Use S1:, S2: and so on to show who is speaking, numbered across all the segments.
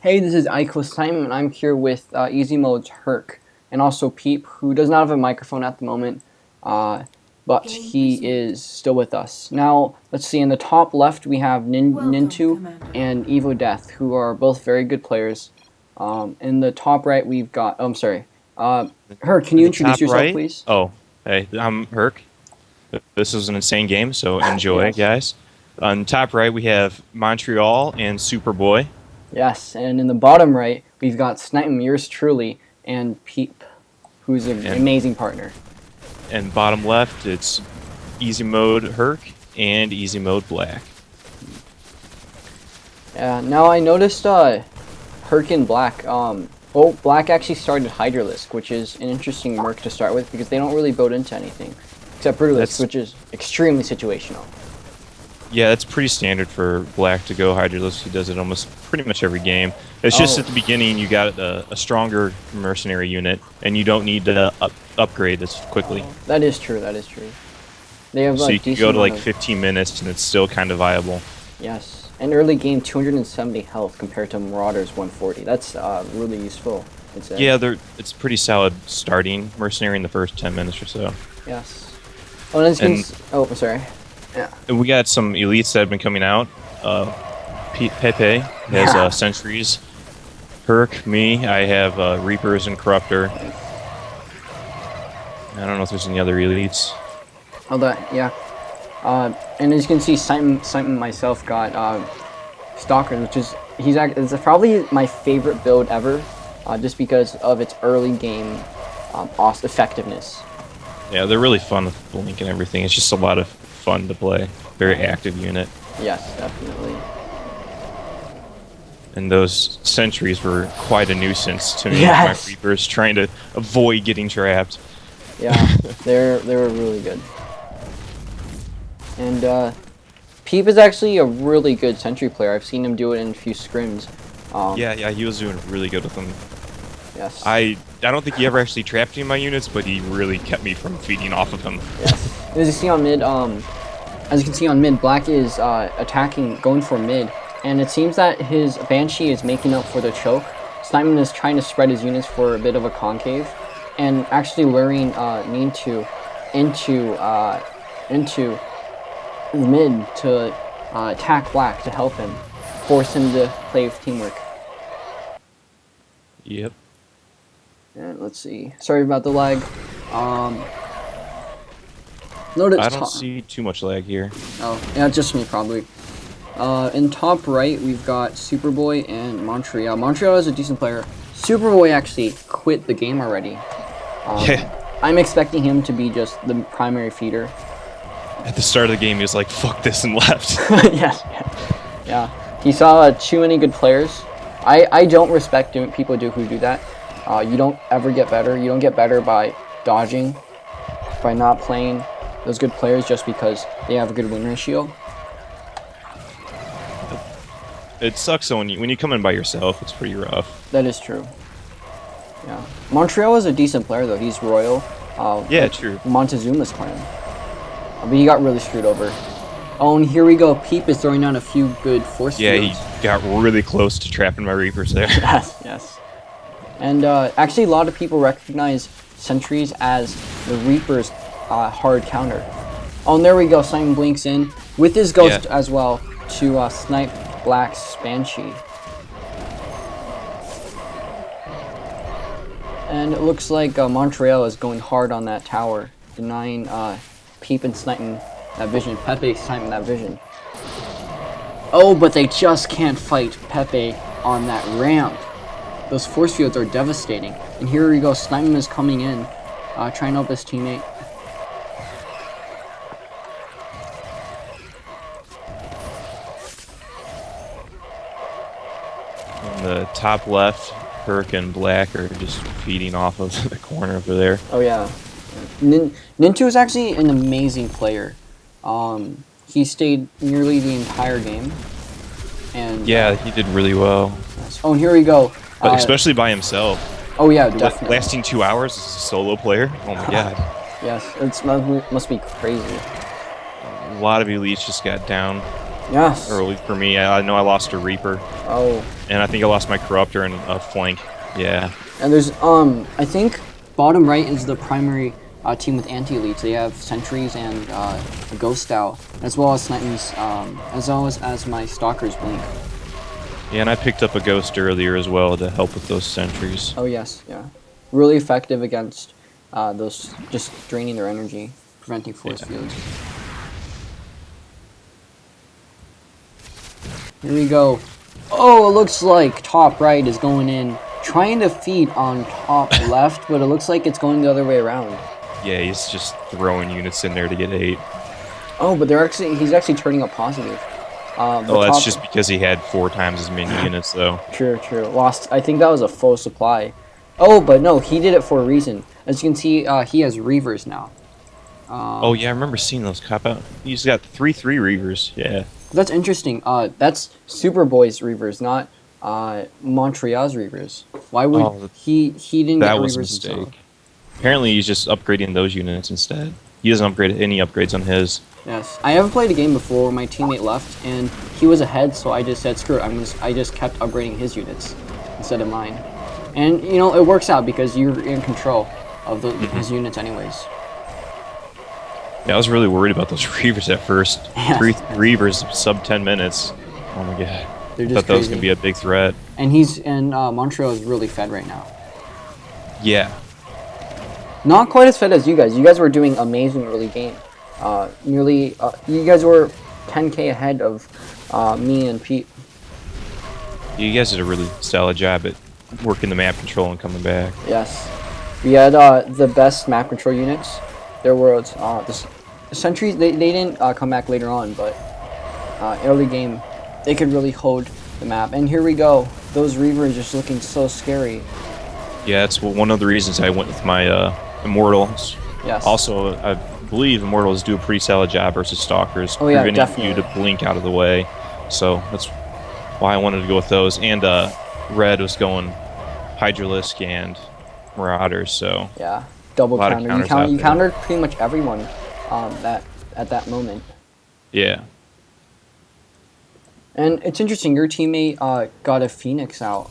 S1: Hey, this is IKewl, and I'm here with EZmode's Herc, and also Pepe, who does not have a microphone at the moment, but he is still with us. Now, let's see, in the top left we have Nintu and Evo Death, who are both very good players. In the top right we've got, oh, I'm sorry, Herc, can you introduce yourself,
S2: Right?
S1: please?
S2: Oh, hey, I'm Herc. This is an insane game, so enjoy,
S1: Yes.
S2: guys. On top right, we have Montreal and Superboy.
S1: Yes, and in the bottom right we've got SnpM, yours truly, and Pepe, who's an
S2: And
S1: amazing partner.
S2: and bottom left, it's Easy Mode Herc and Easy Mode Black.
S1: Yeah, now I noticed Herc and Black. Well, Black actually started Hydralisk, which is an interesting merc to start with because they don't really build into anything except Brutalisk, which is extremely situational.
S2: Yeah, that's pretty standard for Black to go Hydralisk. He does it almost pretty much every game. It's just at the beginning you got a stronger mercenary unit, and you don't need to upgrade as quickly.
S1: That is true. That is true. They have
S2: So
S1: like
S2: you can
S1: decent
S2: go to like
S1: amount of,
S2: 15 minutes, and it's still kind of viable.
S1: yes, and early game 270 health compared to Marauder's 140. That's really useful.
S2: Yeah, it's pretty solid starting mercenary in the first 10 minutes or so.
S1: Yes. Oh, oh, I'm sorry. Yeah.
S2: And we got some elites that have been coming out. Pepe has sentries. Herc, me, I have Reapers and Corruptor. I don't know if there's any other elites.
S1: Oh, yeah. And as you can see, SnpM myself got Stalkers, which is it's probably my favorite build ever, just because of its early game effectiveness.
S2: Yeah, they're really fun with Blink and everything. It's just a lot of fun to play. Very active unit.
S1: Yes, definitely.
S2: And those sentries were quite a nuisance to me.
S1: Yes.
S2: My Reapers trying to avoid getting trapped.
S1: Yeah, they were really good. And Pepe is actually a really good sentry player. I've seen him do it in a few scrims.
S2: Yeah, he was doing really good with them.
S1: Yes.
S2: I don't think he ever actually trapped any of my units, but he really kept me from feeding off of him.
S1: Yes. As you see on mid, as you can see on mid, Black is going for mid, and it seems that his Banshee is making up for the choke. SnpM is trying to spread his units for a bit of a concave, and actually luring Nintu into mid to attack Black to help him, force him to play with teamwork.
S2: Yep.
S1: And let's see. Sorry about the lag.
S2: I don't see too much lag here.
S1: Oh, yeah, just me probably. In top right, we've got Superboy and Montreal. Montreal is a decent player. Superboy actually quit the game already.
S2: Yeah.
S1: I'm expecting him to be just the primary feeder.
S2: At the start of the game, he was like, "Fuck this," and left.
S1: Yes. Yeah. He saw too many good players. I don't respect people who do that. You don't ever get better. You don't get better by dodging, by not playing those good players just because they have a good win ratio.
S2: It sucks though when you come in by yourself. It's pretty rough.
S1: That is true. Yeah. Montreal is a decent player though. He's royal.
S2: Yeah,
S1: like
S2: true.
S1: Montezuma's clan. But he got really screwed over. Oh, and here we go. Pepe is throwing down a few good force fields.
S2: He got really close to trapping my Reapers there.
S1: Yes. And actually, a lot of people recognize sentries as the Reaper's hard counter. Oh, and there we go. SnpM blinks in with his ghost as well to snipe Black's Banshee. And it looks like Montreal is going hard on that tower, denying Pepe and SnpM that vision. Pepe SnpM that vision. Oh, but they just can't fight Pepe on that ramp. Those force fields are devastating. And here we go, SnpM is coming in, trying to help his teammate.
S2: In the top left, Herc and Black are just feeding off of the corner over there.
S1: Oh yeah. Nintu is actually an amazing player. He stayed nearly the entire game. And
S2: yeah, he did really well.
S1: oh, and here we go.
S2: But especially by himself.
S1: Oh yeah, definitely.
S2: Lasting 2 hours as a solo player? Oh my god.
S1: Yes, it must be crazy.
S2: A lot of elites just got down.
S1: Yes.
S2: early for me. I know I lost a Reaper,
S1: Oh.
S2: and I think I lost my Corruptor and a flank. Yeah.
S1: And there's I think bottom right is the primary team with anti-elites. They have sentries and a ghost owl, as well as snipers, as well as my stalkers blink.
S2: Yeah, and I picked up a Ghost earlier as well to help with those sentries.
S1: Oh yes, yeah, really effective against those just draining their energy, preventing force fields. Here we go. Oh, it looks like top right is going in, trying to feed on top left, but it looks like it's going the other way around.
S2: Yeah, he's just throwing units in there to get 8.
S1: Oh, but he's actually turning up positive.
S2: Oh, that's just because he had 4 times as many units, though.
S1: True. Lost. I think that was a full supply. Oh, but no, he did it for a reason. As you can see, he has Reavers now.
S2: Oh yeah, I remember seeing those cop out. He's got 3/3 Reavers. Yeah.
S1: That's interesting. That's Superboy's Reavers, not Montreal's Reavers. Why would he didn't
S2: that
S1: get
S2: was a
S1: Reavers
S2: mistake.
S1: himself?
S2: Apparently, he's just upgrading those units instead. He doesn't upgrade any upgrades on his.
S1: Yes, I haven't played a game before where my teammate left and he was ahead, so I just said screw it. I just kept upgrading his units instead of mine, and you know it works out because you're in control of his units anyways.
S2: Yeah, I was really worried about those Reavers at first.
S1: Yeah.
S2: 3 Reavers sub 10 minutes. Oh my god.
S1: They're
S2: I
S1: just
S2: thought that was
S1: crazy.
S2: gonna be a big threat.
S1: And Montreal is really fed right now.
S2: Yeah.
S1: Not quite as fed as you guys. You guys were doing amazing early game. You guys were 10k ahead of me and Pete.
S2: You guys did a really solid job at working the map control and coming back.
S1: Yes, we had the best map control units. There were the sentries. They didn't come back later on, but early game they could really hold the map. And here we go. Those Reavers just looking so scary.
S2: Yeah, that's one of the reasons I went with my Immortals.
S1: Yes.
S2: Also, I believe Immortals do a pretty solid job versus Stalkers,
S1: Oh, yeah,
S2: preventing
S1: definitely.
S2: you to blink out of the way. So that's why I wanted to go with those. And Red was going Hydralisk and Marauders, so
S1: Yeah, double
S2: lot of
S1: counter.
S2: counters out
S1: You
S2: there.
S1: countered pretty much everyone at that moment.
S2: yeah.
S1: And it's interesting. Your teammate got a Phoenix out.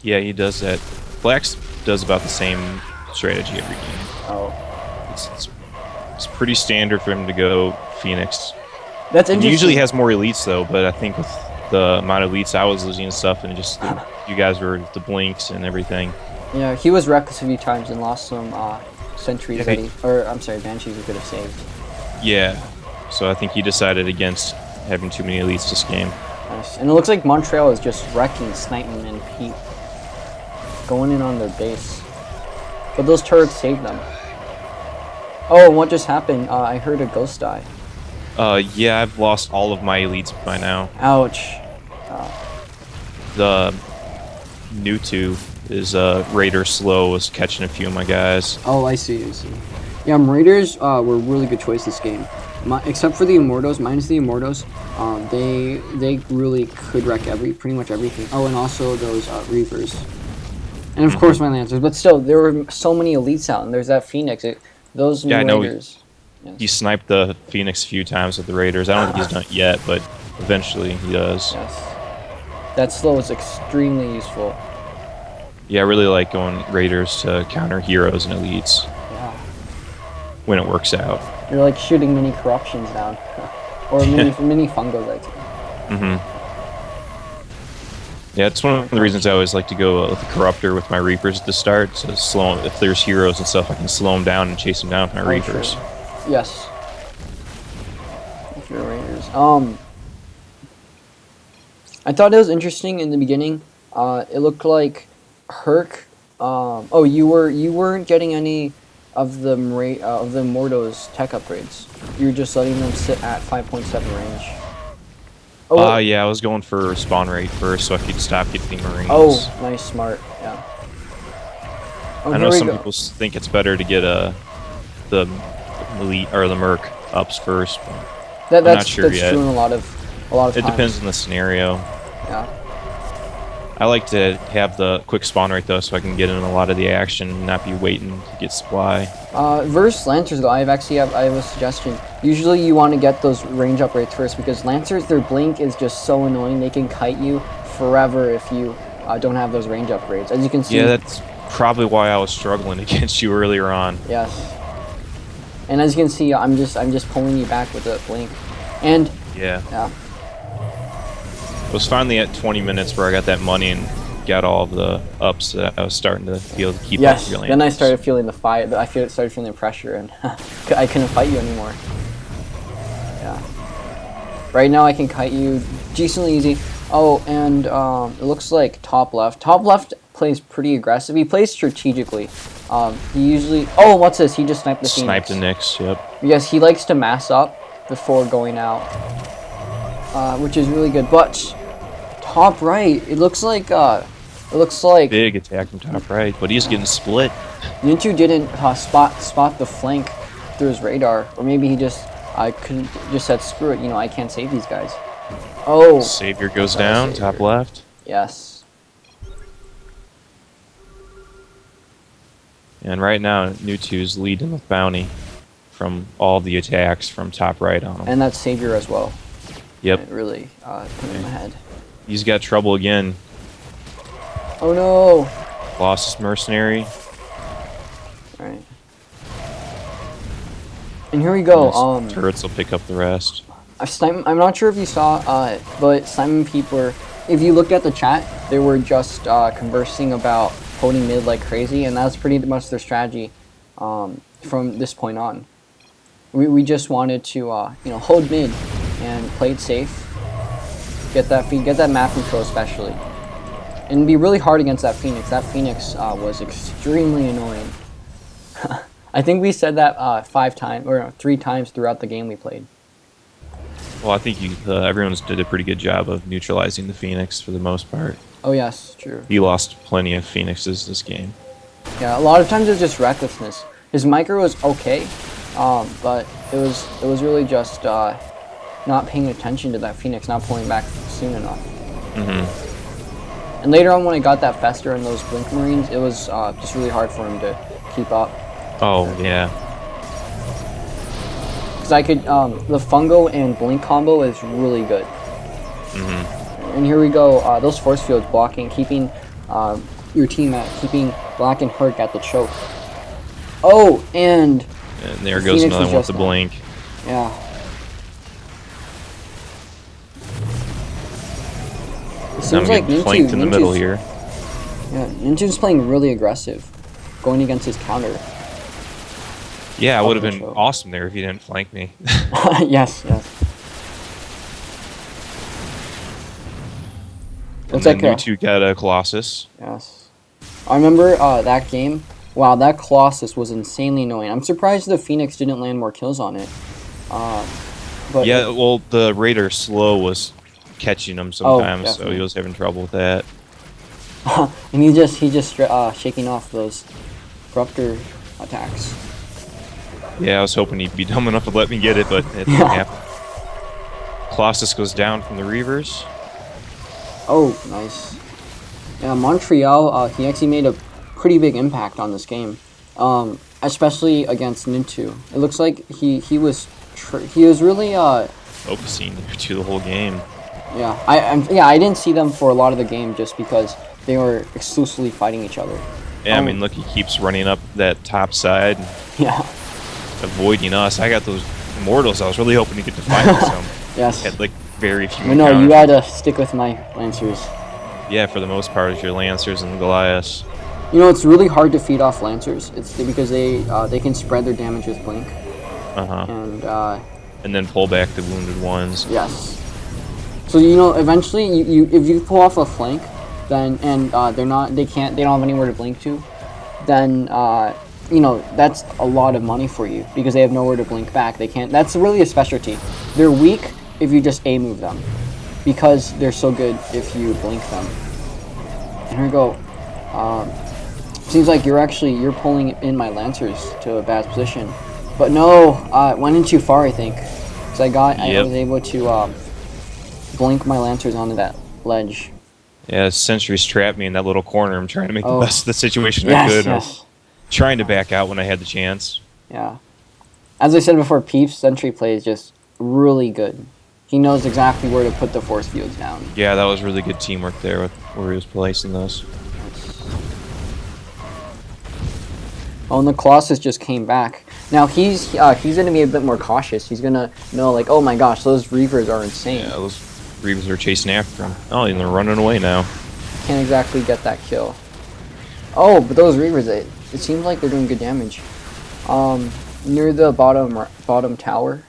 S2: Yeah, he does that. Blacks does about the same strategy every game.
S1: Oh,
S2: It's pretty standard for him to go Phoenix.
S1: that's
S2: He
S1: interesting.
S2: usually has more elites though, but I think with the amount of elites I was losing and stuff, and just you guys were the blinks and everything.
S1: Yeah, he was reckless a few times and lost some sentries
S2: Yeah,
S1: that banshees he could have saved.
S2: Yeah, so I think he decided against having too many elites this game.
S1: Nice. And it looks like Montreal is just wrecking SnpM and Pete, going in on their base. But those turrets saved them. Oh, and what just happened? I heard a ghost die.
S2: Yeah, I've lost all of my elites by now.
S1: Ouch.
S2: The new 2 is Raider Slow was catching a few of my guys.
S1: Oh, I see. Yeah, Raiders were a really good choice this game. Except for the Immortals, minus the Immortals, they really could wreck pretty much everything. Oh, and also those Reavers. And of course my Lancers, but still, there were so many elites out, and there's that Phoenix. Those
S2: Yeah, I know.
S1: Raiders. Yes.
S2: He sniped the Phoenix a few times with the Raiders. I don't think he's done it yet, but eventually he does.
S1: Yes. That slow is extremely useful.
S2: Yeah, I really like going Raiders to counter heroes and elites
S1: Yeah.
S2: when it works out.
S1: You're like shooting mini corruptions down. Or mini fungos, I'd say.
S2: Mm-hmm. Yeah, it's one of the reasons I always like to go with the Corruptor with my Reapers at the start. So slow 'em, if there's heroes and stuff, I can slow them down and chase them down with my Reapers.
S1: Sure. Yes. If you're Raiders. I thought it was interesting in the beginning. It looked like Herc. Oh, you weren't getting any of the Mordos tech upgrades. You were just letting them sit at 5.7 range. Oh,
S2: Yeah, I was going for spawn rate first so I could stop getting Marines.
S1: oh, nice, smart, yeah. Oh,
S2: I
S1: here
S2: know
S1: we
S2: some
S1: go.
S2: people think it's better to get the elite or the Merc ups first. But
S1: That's
S2: not sure yet.
S1: true in a lot of
S2: it
S1: times.
S2: depends on the scenario.
S1: Yeah.
S2: I like to have the quick spawn rate though, so I can get in a lot of the action and not be waiting to get supply.
S1: Versus Lancers though, I have a suggestion. Usually you want to get those range upgrades first because Lancers, their blink is just so annoying. They can kite you forever if you don't have those range upgrades. As you can see.
S2: Yeah, that's probably why I was struggling against you earlier on.
S1: Yes. And as you can see, I'm just pulling you back with the blink. And
S2: yeah.
S1: Yeah.
S2: I was finally at 20 minutes where I got that money and got all of the ups that I was starting to be able to keep up feeling.
S1: Then I started feeling the fire. Started feeling the pressure, and I couldn't fight you anymore. Yeah. Right now I can kite you decently easy. Oh, and it looks like top left. Top left plays pretty aggressive. He plays strategically. He usually. Oh, what's this? He just sniped the Phoenix.
S2: Sniped the Nyx. Yep.
S1: Yes, he likes to mass up before going out, which is really good. But top right, it looks like
S2: big attack from top right, but he's getting split.
S1: Nintu didn't spot the flank through his radar, or maybe he just couldn't just said screw it. You know, I can't save these guys. Oh,
S2: Savior goes down,
S1: Savior.
S2: top left.
S1: Yes.
S2: And right now, Nintu's leading with bounty from all the attacks from top right on him.
S1: And that's Savior as well.
S2: Yep.
S1: It really put him ahead.
S2: He's got trouble again.
S1: Oh no!
S2: Lost his mercenary.
S1: Alright. And here we go.
S2: His turrets will pick up the rest.
S1: I'm not sure if you saw, but SnpM were, if you looked at the chat, they were just conversing about holding mid like crazy, and that's pretty much their strategy from this point on. We just wanted to you know, hold mid and play it safe. Get that map control especially, and be really hard against that Phoenix. That Phoenix was extremely annoying. I think we said that 5 times or 3 times throughout the game we played.
S2: Well, I think everyone's did a pretty good job of neutralizing the Phoenix for the most part.
S1: Oh yes, true.
S2: He lost plenty of Phoenixes this game.
S1: Yeah, a lot of times it was just recklessness. His micro was okay, but it was really just not paying attention to that Phoenix, not pulling back soon enough.
S2: Mm-hmm.
S1: And later on when I got that Fester and those Blink Marines, it was just really hard for him to keep up.
S2: Oh, yeah.
S1: Because I could, the Fungo and Blink combo is really good.
S2: Mm-hmm.
S1: And here we go, those force fields blocking, keeping your team keeping Black and Herc at the choke. Oh, and
S2: there goes another one with the Blink.
S1: Yeah. It seems like
S2: flanked in the middle here.
S1: Yeah, Nintu's playing really aggressive, going against his counter.
S2: Yeah, it would have been awesome there if he didn't flank me.
S1: Yes, yes.
S2: And then you two got a Colossus.
S1: Yes. I remember that game. Wow, that Colossus was insanely annoying. I'm surprised the Phoenix didn't land more kills on it. But
S2: yeah, well, the Raider slow was catching him sometimes, so he was having trouble with that.
S1: And he just shaking off those Corruptor attacks.
S2: Yeah, I was hoping he'd be dumb enough to let me get it, but it didn't happen. Colossus goes down from the Reavers.
S1: Oh, nice. Yeah, Montreal, he actually made a pretty big impact on this game, especially against Nintu. It looks like he was really
S2: focusing to the whole game.
S1: Yeah, I didn't see them for a lot of the game just because they were exclusively fighting each other.
S2: Yeah, I mean, look, he keeps running up that top side.
S1: Yeah.
S2: Avoiding us. I got those Immortals. I was really hoping he could define some.
S1: Yes.
S2: Had like very few.
S1: But no, you gotta stick with my Lancers.
S2: Yeah, for the most part, it's your Lancers and Goliaths.
S1: You know, it's really hard to feed off Lancers. It's because they can spread their damage with Blink.
S2: And then pull back the wounded ones.
S1: Yes. So you know, eventually, if you pull off a flank, then they don't have anywhere to blink to, then you know, that's a lot of money for you because they have nowhere to blink back. They can't. That's really a specialty. They're weak if you just A move them, because they're so good if you blink them. And here we go. Seems like you're pulling in my Lancers to a bad position, but no, it went in too far, I think. So I was able to blink my Lancers onto that ledge.
S2: Yeah, sentries trapped me in that little corner. I'm trying to make the
S1: Oh.
S2: best of the situation I
S1: Yes,
S2: could.
S1: yes.
S2: Trying to back out when I had the chance.
S1: Yeah. As I said before, Peep's sentry play is just really good. He knows exactly where to put the force fields down.
S2: Yeah, that was really good teamwork there with where he was placing those.
S1: Oh, and the Colossus just came back. Now he's gonna be a bit more cautious. He's gonna know like, oh my gosh, those Reavers are insane.
S2: Yeah, those Reavers are chasing after him. Oh, and they're running away now.
S1: Can't exactly get that kill. Oh, but those Reavers, it seems like they're doing good damage. Near the bottom tower.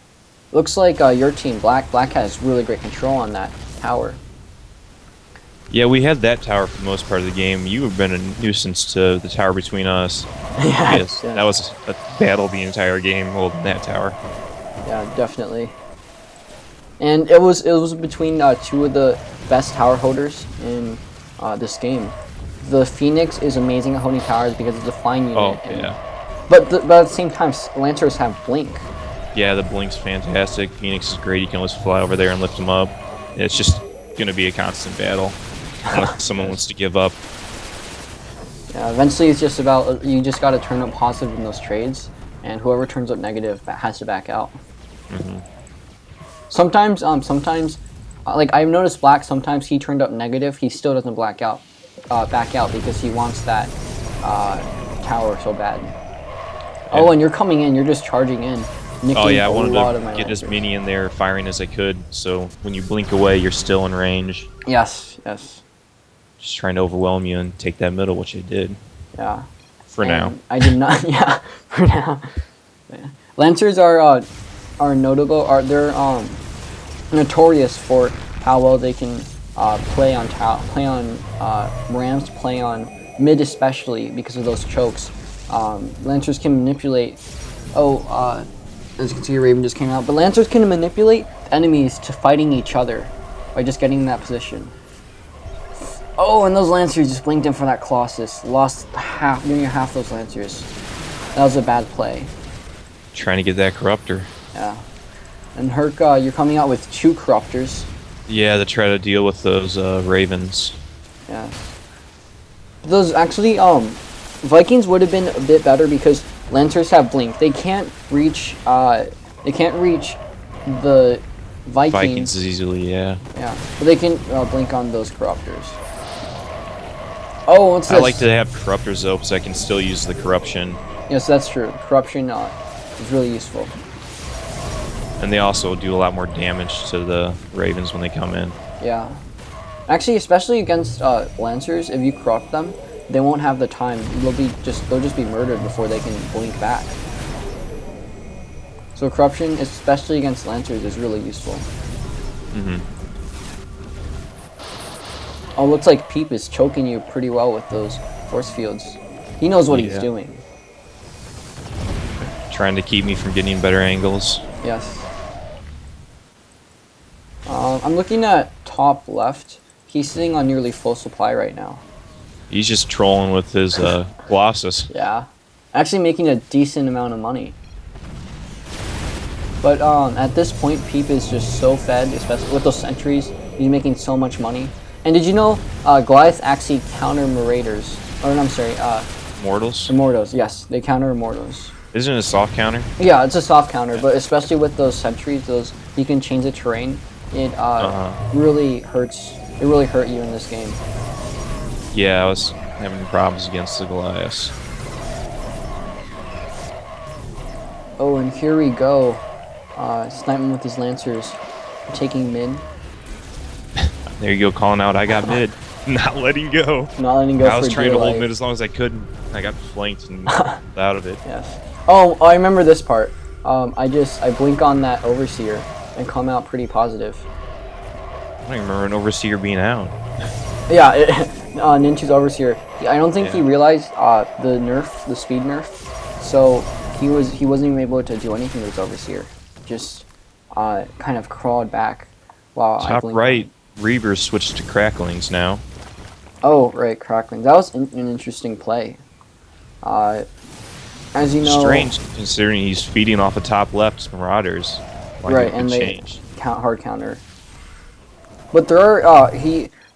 S1: Looks like your team, Black has really great control on that tower.
S2: Yeah, we had that tower for the most part of the game. You have been a nuisance to the tower between us.
S1: Yes,
S2: That was a battle the entire game holding that tower.
S1: Yeah, definitely. And it was between two of the best tower holders in this game. The Phoenix is amazing at holding towers because it's a flying unit.
S2: Oh, yeah.
S1: But at the same time, Lancers have Blink.
S2: Yeah, the Blink's fantastic. Phoenix is great. You can always fly over there and lift them up. It's just going to be a constant battle unless someone wants to give up.
S1: Yeah, eventually it's just about, you just got to turn up positive in those trades, and whoever turns up negative has to back out.
S2: Mm-hmm.
S1: Sometimes, like I've noticed Black, sometimes he turned up negative, he still doesn't back out because he wants that tower so bad. Oh, and you're coming in, you're just charging in.
S2: Oh yeah, I wanted to get
S1: Lancers.
S2: as many in there firing as I could, so when you blink away, you're still in range.
S1: Yes, yes.
S2: Just trying to overwhelm you and take that middle, which I did.
S1: Yeah.
S2: For now.
S1: I did not. Yeah, for now. Yeah. Lancers are notable. They're notorious for how well they can play on ramps, play on mid especially because of those chokes. Lancers can manipulate. As you can see, Raven just came out. But Lancers can manipulate enemies to fighting each other by just getting in that position. Oh, and those Lancers just blinked in for that Colossus. Lost nearly half those Lancers. That was a bad play.
S2: Trying to get that Corruptor.
S1: Yeah. And Herc, you're coming out with 2 Corruptors.
S2: Yeah, to try to deal with those Ravens.
S1: Yeah. Those actually, Vikings would have been a bit better because Lancers have blink. They can't reach. They can't reach the Vikings
S2: as easily. Yeah.
S1: Yeah, but they can blink on those Corruptors. Oh, what's this?
S2: I like to have Corruptors though, because I can still use the Corruption.
S1: Yes, that's true. Corruption is really useful.
S2: And they also do a lot more damage to the Ravens when they come in.
S1: Yeah. Actually, especially against Lancers, if you corrupt them, they won't have the time. They'll just be murdered before they can blink back. So corruption, especially against Lancers, is really useful.
S2: Mm-hmm.
S1: Oh, looks like Pepe is choking you pretty well with those force fields. He knows what he's doing.
S2: Trying to keep me from getting better angles.
S1: Yes. I'm looking at top left. He's sitting on nearly full supply right now.
S2: He's just trolling with his Colossus.
S1: Yeah. Actually making a decent amount of money. But at this point, Pepe is just so fed, especially with those sentries. He's making so much money. And did you know Goliath actually counter Marauders? Or no, I'm sorry,
S2: Mortals?
S1: Immortals, yes. They counter Immortals.
S2: Isn't it a soft counter?
S1: Yeah, it's a soft counter, but especially with those sentries, you can change the terrain. It really hurts. It really hurt you in this game.
S2: Yeah, I was having problems against the Goliaths.
S1: Oh, and here we go. SnpM with his Lancers taking mid.
S2: There you go, calling out, I got mid. Not letting go.
S1: Not letting go.
S2: I was
S1: for
S2: trying
S1: dear
S2: to hold
S1: life.
S2: mid as long as I could. I got flanked and out of it.
S1: Yes. Oh, I remember this part. I blink on that Overseer and come out pretty positive.
S2: I don't even remember an Overseer being out.
S1: Yeah, Ninja's Overseer. I don't think he realized the speed nerf. So he wasn't even able to do anything with his Overseer. Just kind of crawled back while I
S2: Top
S1: blinked.
S2: right, Reavers switched to Cracklings now.
S1: Oh, right, Crackling. That was an interesting play. As you know,
S2: Strange considering he's feeding off the top left Marauders. Why
S1: right,
S2: he
S1: and
S2: changed.
S1: hard counter. But there are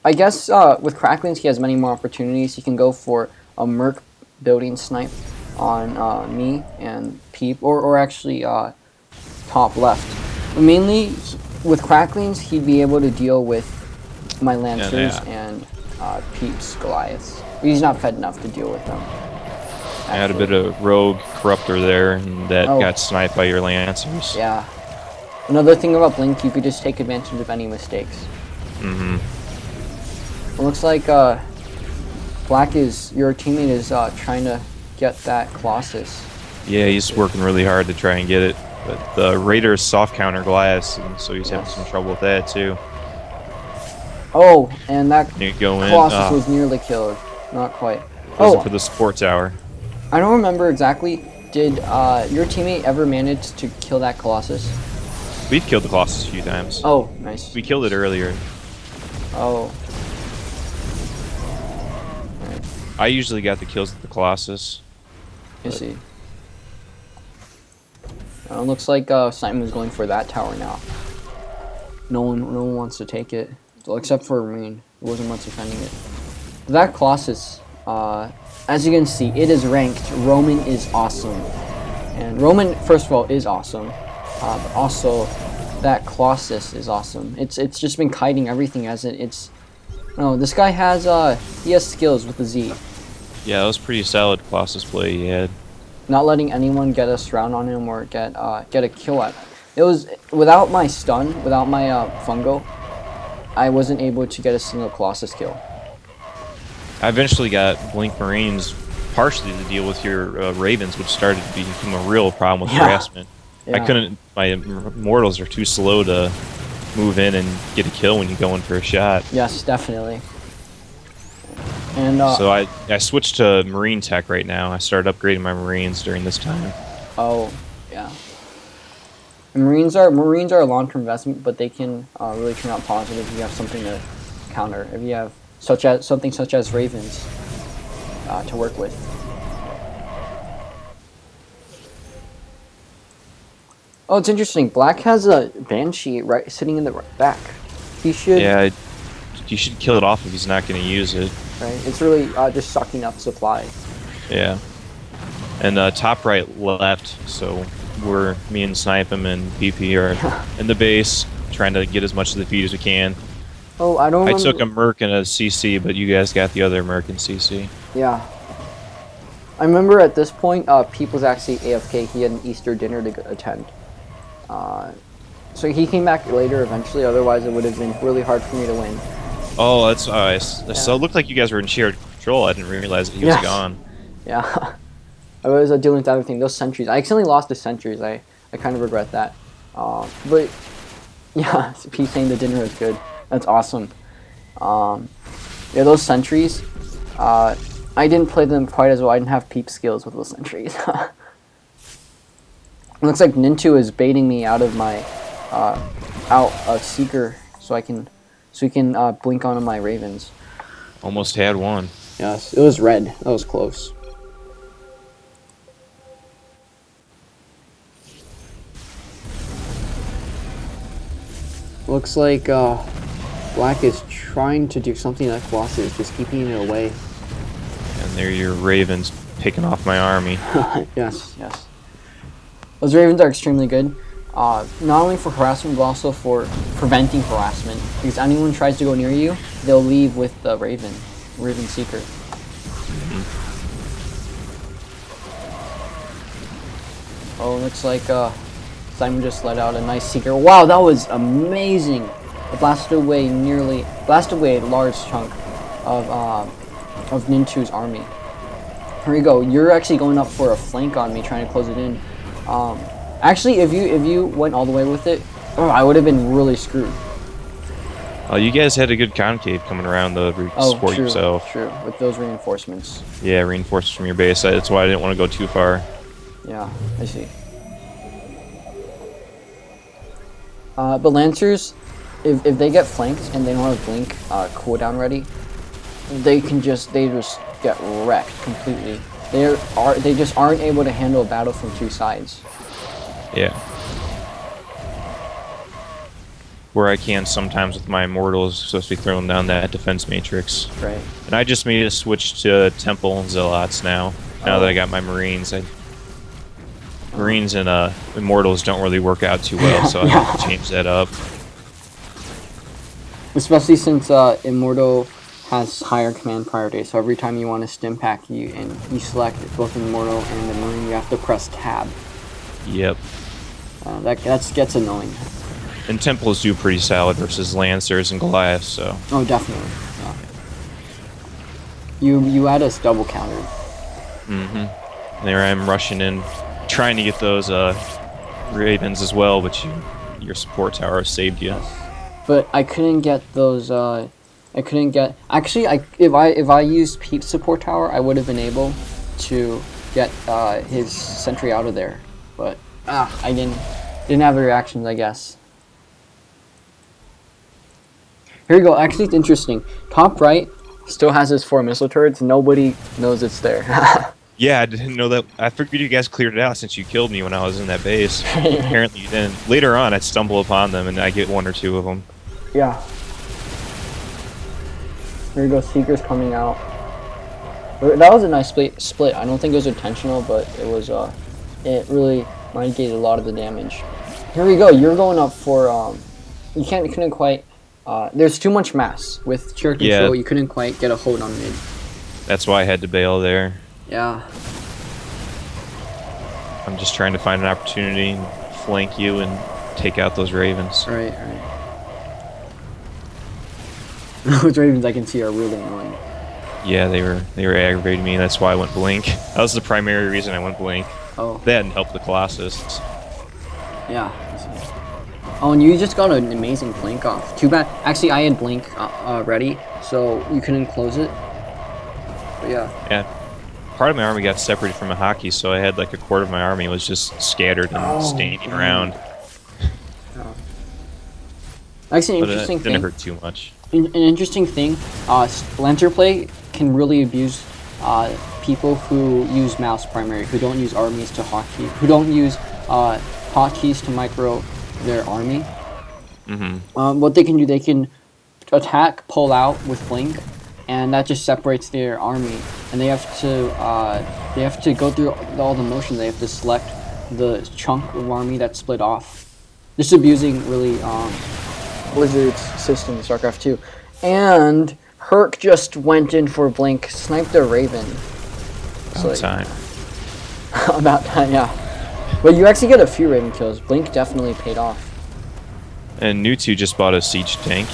S1: I guess with Cracklings, he has many more opportunities. He can go for a Merc building snipe on me and Peep, or actually top left. Mainly, with Cracklings, he'd be able to deal with my Lancers and Peep's Goliaths. He's not fed enough to deal with them.
S2: I had a bit of rogue corruptor there, and that got sniped by your Lancers.
S1: Yeah. Another thing about Blink, you could just take advantage of any mistakes.
S2: Mm-hmm.
S1: It looks like your teammate is trying to get that Colossus.
S2: Yeah, he's working really hard to try and get it. But the Raider's soft counter Goliath, and so he's having some trouble with that too.
S1: Oh, and that Colossus
S2: in.
S1: was nearly killed. Not quite.
S2: For the support tower.
S1: I don't remember exactly. Did your teammate ever manage to kill that Colossus?
S2: We've killed the Colossus a few times.
S1: Oh, nice.
S2: We killed it earlier.
S1: Oh.
S2: I usually got the kills with the Colossus.
S1: I see. Looks like SnpM is going for that tower now. No one wants to take it, well, except for Marine. It wasn't much defending it. That Colossus, as you can see, it is ranked. Roman is awesome, and Roman, first of all, is awesome. But also, that Colossus is awesome. It's just been kiting everything as it's. No, this guy has he has skills with the Z.
S2: Yeah, that was pretty solid Colossus play he had.
S1: Not letting anyone get a surround on him or get a kill at him. It was without my stun, without my fungo, I wasn't able to get a single Colossus kill.
S2: I eventually got Blink Marines partially to deal with your Ravens, which started to become a real problem with harassment. Yeah. I couldn't. My mortals are too slow to move in and get a kill when you go in for a shot.
S1: Yes, definitely. And
S2: so I switched to Marine tech right now. I started upgrading my Marines during this time.
S1: Oh, yeah. And Marines are a long-term investment, but they can really turn out positive if you have something to counter. If you have something such as Ravens to work with. Oh, it's interesting. Black has a Banshee right sitting in the back. He should.
S2: Yeah, you should kill it off if he's not going to use it.
S1: Right. It's really just sucking up supply.
S2: Yeah. And top right left. So me and SnpM and Pepe are in the base trying to get as much of the feed as we can.
S1: Oh, I don't.
S2: I took a Merc and a CC, but you guys got the other Merc and CC.
S1: Yeah. I remember at this point, Pepe was actually AFK. He had an Easter dinner to attend. So he came back later eventually, otherwise it would have been really hard for me to win.
S2: Oh, that's nice. Yeah. So it looked like you guys were in shared control. I didn't realize that he was gone.
S1: Yeah. I was dealing with everything. Those sentries. I accidentally lost the sentries. I kind of regret that. But, yeah, Pepe saying the dinner was good. That's awesome. Yeah, those sentries, I didn't play them quite as well. I didn't have Peep skills with those sentries. It looks like Nintu is baiting me out of my Seeker so he can blink onto my Ravens.
S2: Almost had one.
S1: Yes, it was red. That was close. Looks like Black is trying to do something that Colossus is just keeping it away.
S2: And there your Ravens picking off my army.
S1: Yes. Those Ravens are extremely good, not only for harassment, but also for preventing harassment. Because anyone tries to go near you, they'll leave with the Raven Seeker. Oh, looks like Simon just let out a nice Seeker. Wow, that was amazing! It blasted away a large chunk of Nintu's army. Here we go. You're actually going up for a flank on me, trying to close it in. Actually, if you went all the way with it, I would have been really screwed.
S2: You guys had a good concave coming around to support yourself.
S1: True, with those reinforcements.
S2: Yeah, reinforcements from your base. That's why I didn't want to go too far.
S1: Yeah, I see. But Lancers, if they get flanked and they don't have Blink cooldown ready, they just get wrecked completely. They just aren't able to handle a battle from two sides.
S2: Yeah. where I can sometimes with my immortals, supposed to be throwing down that defense matrix.
S1: Right.
S2: And I just made a switch to Temple and Zealots now. Now that I got my Marines, Marines and Immortals don't really work out too well, so I have to change that up.
S1: Especially since Immortal has higher command priority, so every time you want to stim pack you select both the Immortal and the Marine, you have to press tab.
S2: Yep.
S1: That gets annoying.
S2: And Temples do pretty solid versus Lancers and Goliaths, so.
S1: Oh, definitely. Yeah. You had us double countered.
S2: Mm-hmm. There I am rushing in, trying to get those Ravens as well, but your support tower saved you.
S1: But I couldn't get those. I couldn't get. Actually, if I used Pete's support tower, I would have been able to get his sentry out of there. But I didn't have the reactions, I guess. Here we go. Actually, it's interesting. Top right still has his 4 missile turrets. Nobody knows it's there.
S2: Yeah, I didn't know that. I figured you guys cleared it out since you killed me when I was in that base. Apparently you didn't. Later on, I'd stumble upon them and I get 1 or 2 of them.
S1: Yeah. Here we go. Seeker's coming out. That was a nice split. I don't think it was intentional, but it was. It really mitigated a lot of the damage. Here we go. You're going up for. You couldn't quite. There's too much mass with tier control. You couldn't quite get a hold on mid.
S2: That's why I had to bail there.
S1: Yeah.
S2: I'm just trying to find an opportunity and flank you and take out those Ravens.
S1: Right. Those Ravens I can see are really annoying.
S2: Yeah, they were aggravating me. That's why I went blink. That was the primary reason I went blink.
S1: Oh.
S2: That hadn't helped the Colossus.
S1: Yeah. Oh, and you just got an amazing blink off. Too bad. Actually, I had blink ready, so you couldn't close it. But yeah.
S2: Yeah. Part of my army got separated from a hockey, so I had like a quarter of my army was just scattered and standing around.
S1: Oh. Actually, an interesting thing.
S2: Didn't hurt too much.
S1: An interesting thing, Lancer play can really abuse people who use mouse primary, who don't use armies to hotkey, who don't use hotkeys to micro their army.
S2: Mm-hmm.
S1: What they can do, they can attack, pull out with blink, and that just separates their army. And they have to go through all the motions. They have to select the chunk of army that's split off. Just abusing really Blizzard's system in StarCraft 2. And Herc just went in for blink, sniped a Raven.
S2: About time.
S1: About time, yeah. But you actually get a few Raven kills. Blink definitely paid off.
S2: And Nutu just bought a siege tank.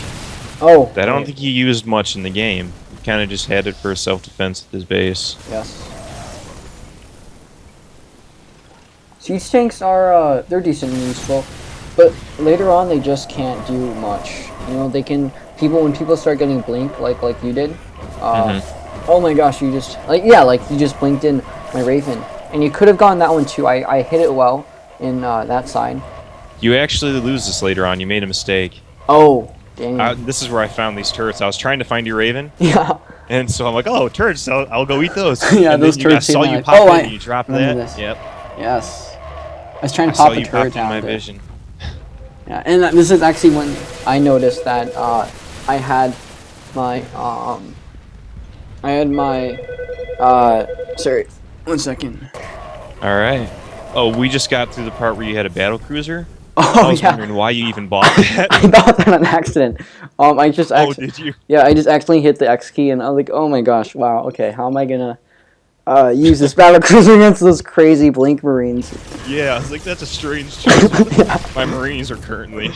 S1: Oh.
S2: I don't think he used much in the game. He kind of just had it for self-defense at his base.
S1: Yes. Siege tanks are, they're decent and useful. But later on, they just can't do much. You know, they can... when people start getting blink, like you did, oh my gosh, you just... you just blinked in my Raven. And you could have gotten that one too. I hit it well in that side.
S2: You actually lose this later on. You made a mistake.
S1: Oh, dang.
S2: This is where I found these turrets. I was trying to find your Raven.
S1: Yeah.
S2: And so I'm like, oh, turrets, I'll go eat those.
S1: Yeah,
S2: and
S1: those turrets.
S2: I saw you pop in and you dropped that.
S1: This.
S2: Yep.
S1: Yes. I was trying to pop a turret down.
S2: My vision.
S1: Yeah, and this is actually when I noticed that I had my sorry, 1 second.
S2: All right. Oh, we just got through the part where you had a battle cruiser.
S1: Oh,
S2: I was wondering why you even bought that.
S1: I bought that on accident. I just
S2: did you?
S1: Yeah, I just accidentally hit the X key, and I was like, oh my gosh, wow. Okay, how am I gonna use this battle cruiser against those crazy Blink Marines?
S2: Yeah, I was like, that's a strange choice. Yeah. My Marines are currently.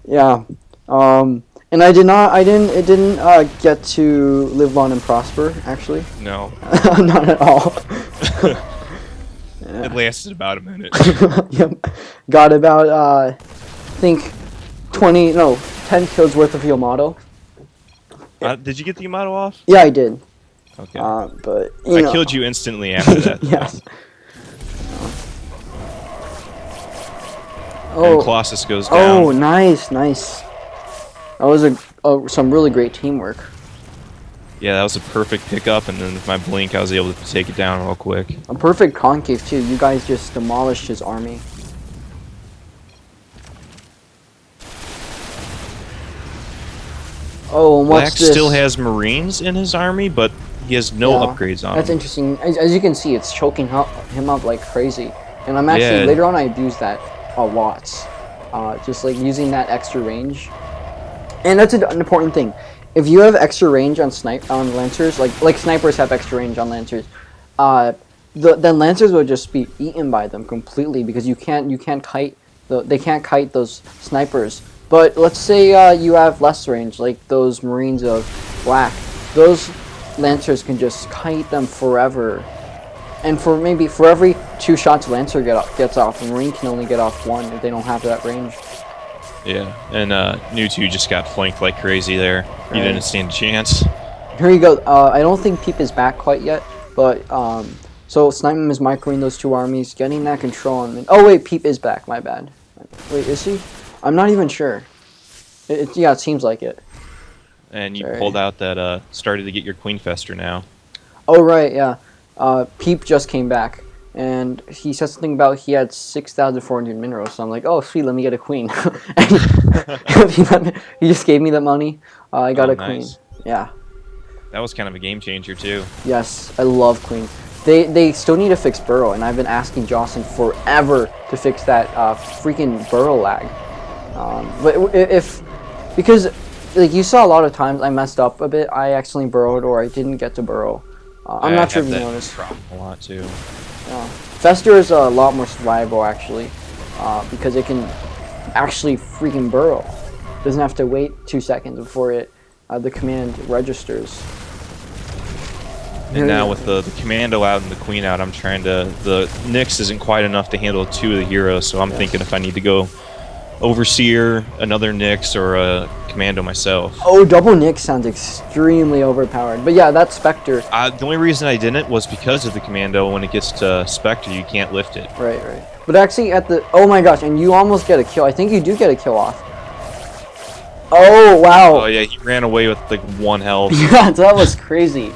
S1: Yeah. And it didn't get to live long and prosper, actually.
S2: No.
S1: Not at all.
S2: It lasted about a minute.
S1: Yep. Got about, I think, 10 kills worth of Yamato.
S2: Did you get the Yamato off?
S1: Yeah, I did.
S2: Okay.
S1: But,
S2: I killed you instantly after that.
S1: Yes.
S2: And Colossus goes down.
S1: Oh, nice. That was some really great teamwork.
S2: Yeah, that was a perfect pickup, and then with my blink, I was able to take it down real quick.
S1: A perfect concave, too. You guys just demolished his army. Oh, and
S2: Black
S1: what's this?
S2: still has Marines in his army, but he has no upgrades on
S1: That's
S2: him.
S1: interesting. As you can see, it's choking him up like crazy. And I'm actually, later on I abuse that a lot. Just like using that extra range. And that's an important thing. If you have extra range on lancers, like snipers have extra range on lancers, then lancers will just be eaten by them completely because you can't kite they can't kite those snipers. But let's say you have less range, like those Marines of Black. Those lancers can just kite them forever. And for every 2 shots Lancer gets off, a Marine can only get off 1 if they don't have that range.
S2: Yeah, and New2 just got flanked like crazy there. He didn't stand a chance.
S1: Here you go. I don't think Pepe is back quite yet, but so SnpM is microing those 2 armies, getting that control on them. Oh wait, Pepe is back. My bad. Wait, is he? I'm not even sure. Yeah, it seems like it.
S2: And you pulled out that started to get your Queen Fester now.
S1: Oh right, yeah. Pepe just came back, and he said something about he had 6,400 minerals. So I'm like, oh sweet, let me get a queen. He just gave me the money. I got a queen.
S2: Nice.
S1: Yeah.
S2: That was kind of a game changer too.
S1: Yes, I love queen. They still need to fix burrow, and I've been asking Jocelyn forever to fix that freaking burrow lag. But because like you saw a lot of times I messed up a bit. I accidentally burrowed or I didn't get to burrow. I'm not sure if you noticed.
S2: A lot too.
S1: Fester is a lot more survivable actually, because it can actually freaking burrow. Doesn't have to wait 2 seconds before the command registers.
S2: And now with the commando out and the queen out, I'm trying to. The Nyx isn't quite enough to handle 2 of the heroes, so I'm thinking if I need to go Overseer, another Nyx, or a commando myself.
S1: Oh, double Nyx sounds extremely overpowered. But yeah, that's Spectre.
S2: The only reason I didn't was because of the commando. When it gets to Spectre, you can't lift it.
S1: Right. But actually oh my gosh, and you almost get a kill. I think you do get a kill off. Oh, wow.
S2: Oh yeah, he ran away with like 1 health.
S1: Yeah, that was crazy.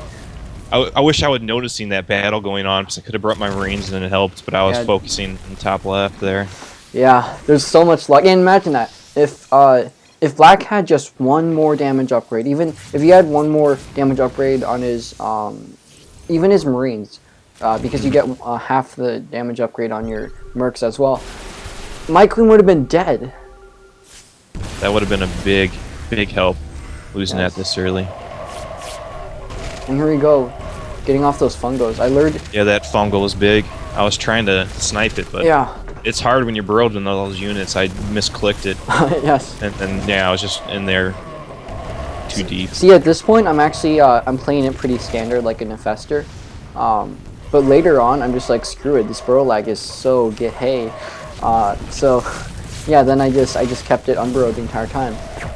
S2: I wish I would noticing that battle going on, because I could have brought my Marines and it helped, but I was focusing on the top left there. Yeah,
S1: there's so much luck. And imagine that. If Black had just 1 more damage upgrade, even if he had 1 more damage upgrade on his, even his Marines, because you get half the damage upgrade on your Mercs as well, my Queen would have been dead.
S2: That would have been a big help, losing that this early.
S1: And here we go, getting off those fungos. I learned.
S2: Yeah, that fungal was big. I was trying to snipe it, but it's hard when you're burrowed in those units. I misclicked it.
S1: Yes.
S2: And yeah, I was just in there too deep.
S1: See, at this point, I'm actually I'm playing it pretty standard, like an Infester. But later on, I'm just like, screw it. This burrow lag is so hey. So yeah, then I just kept it unburrowed the entire time.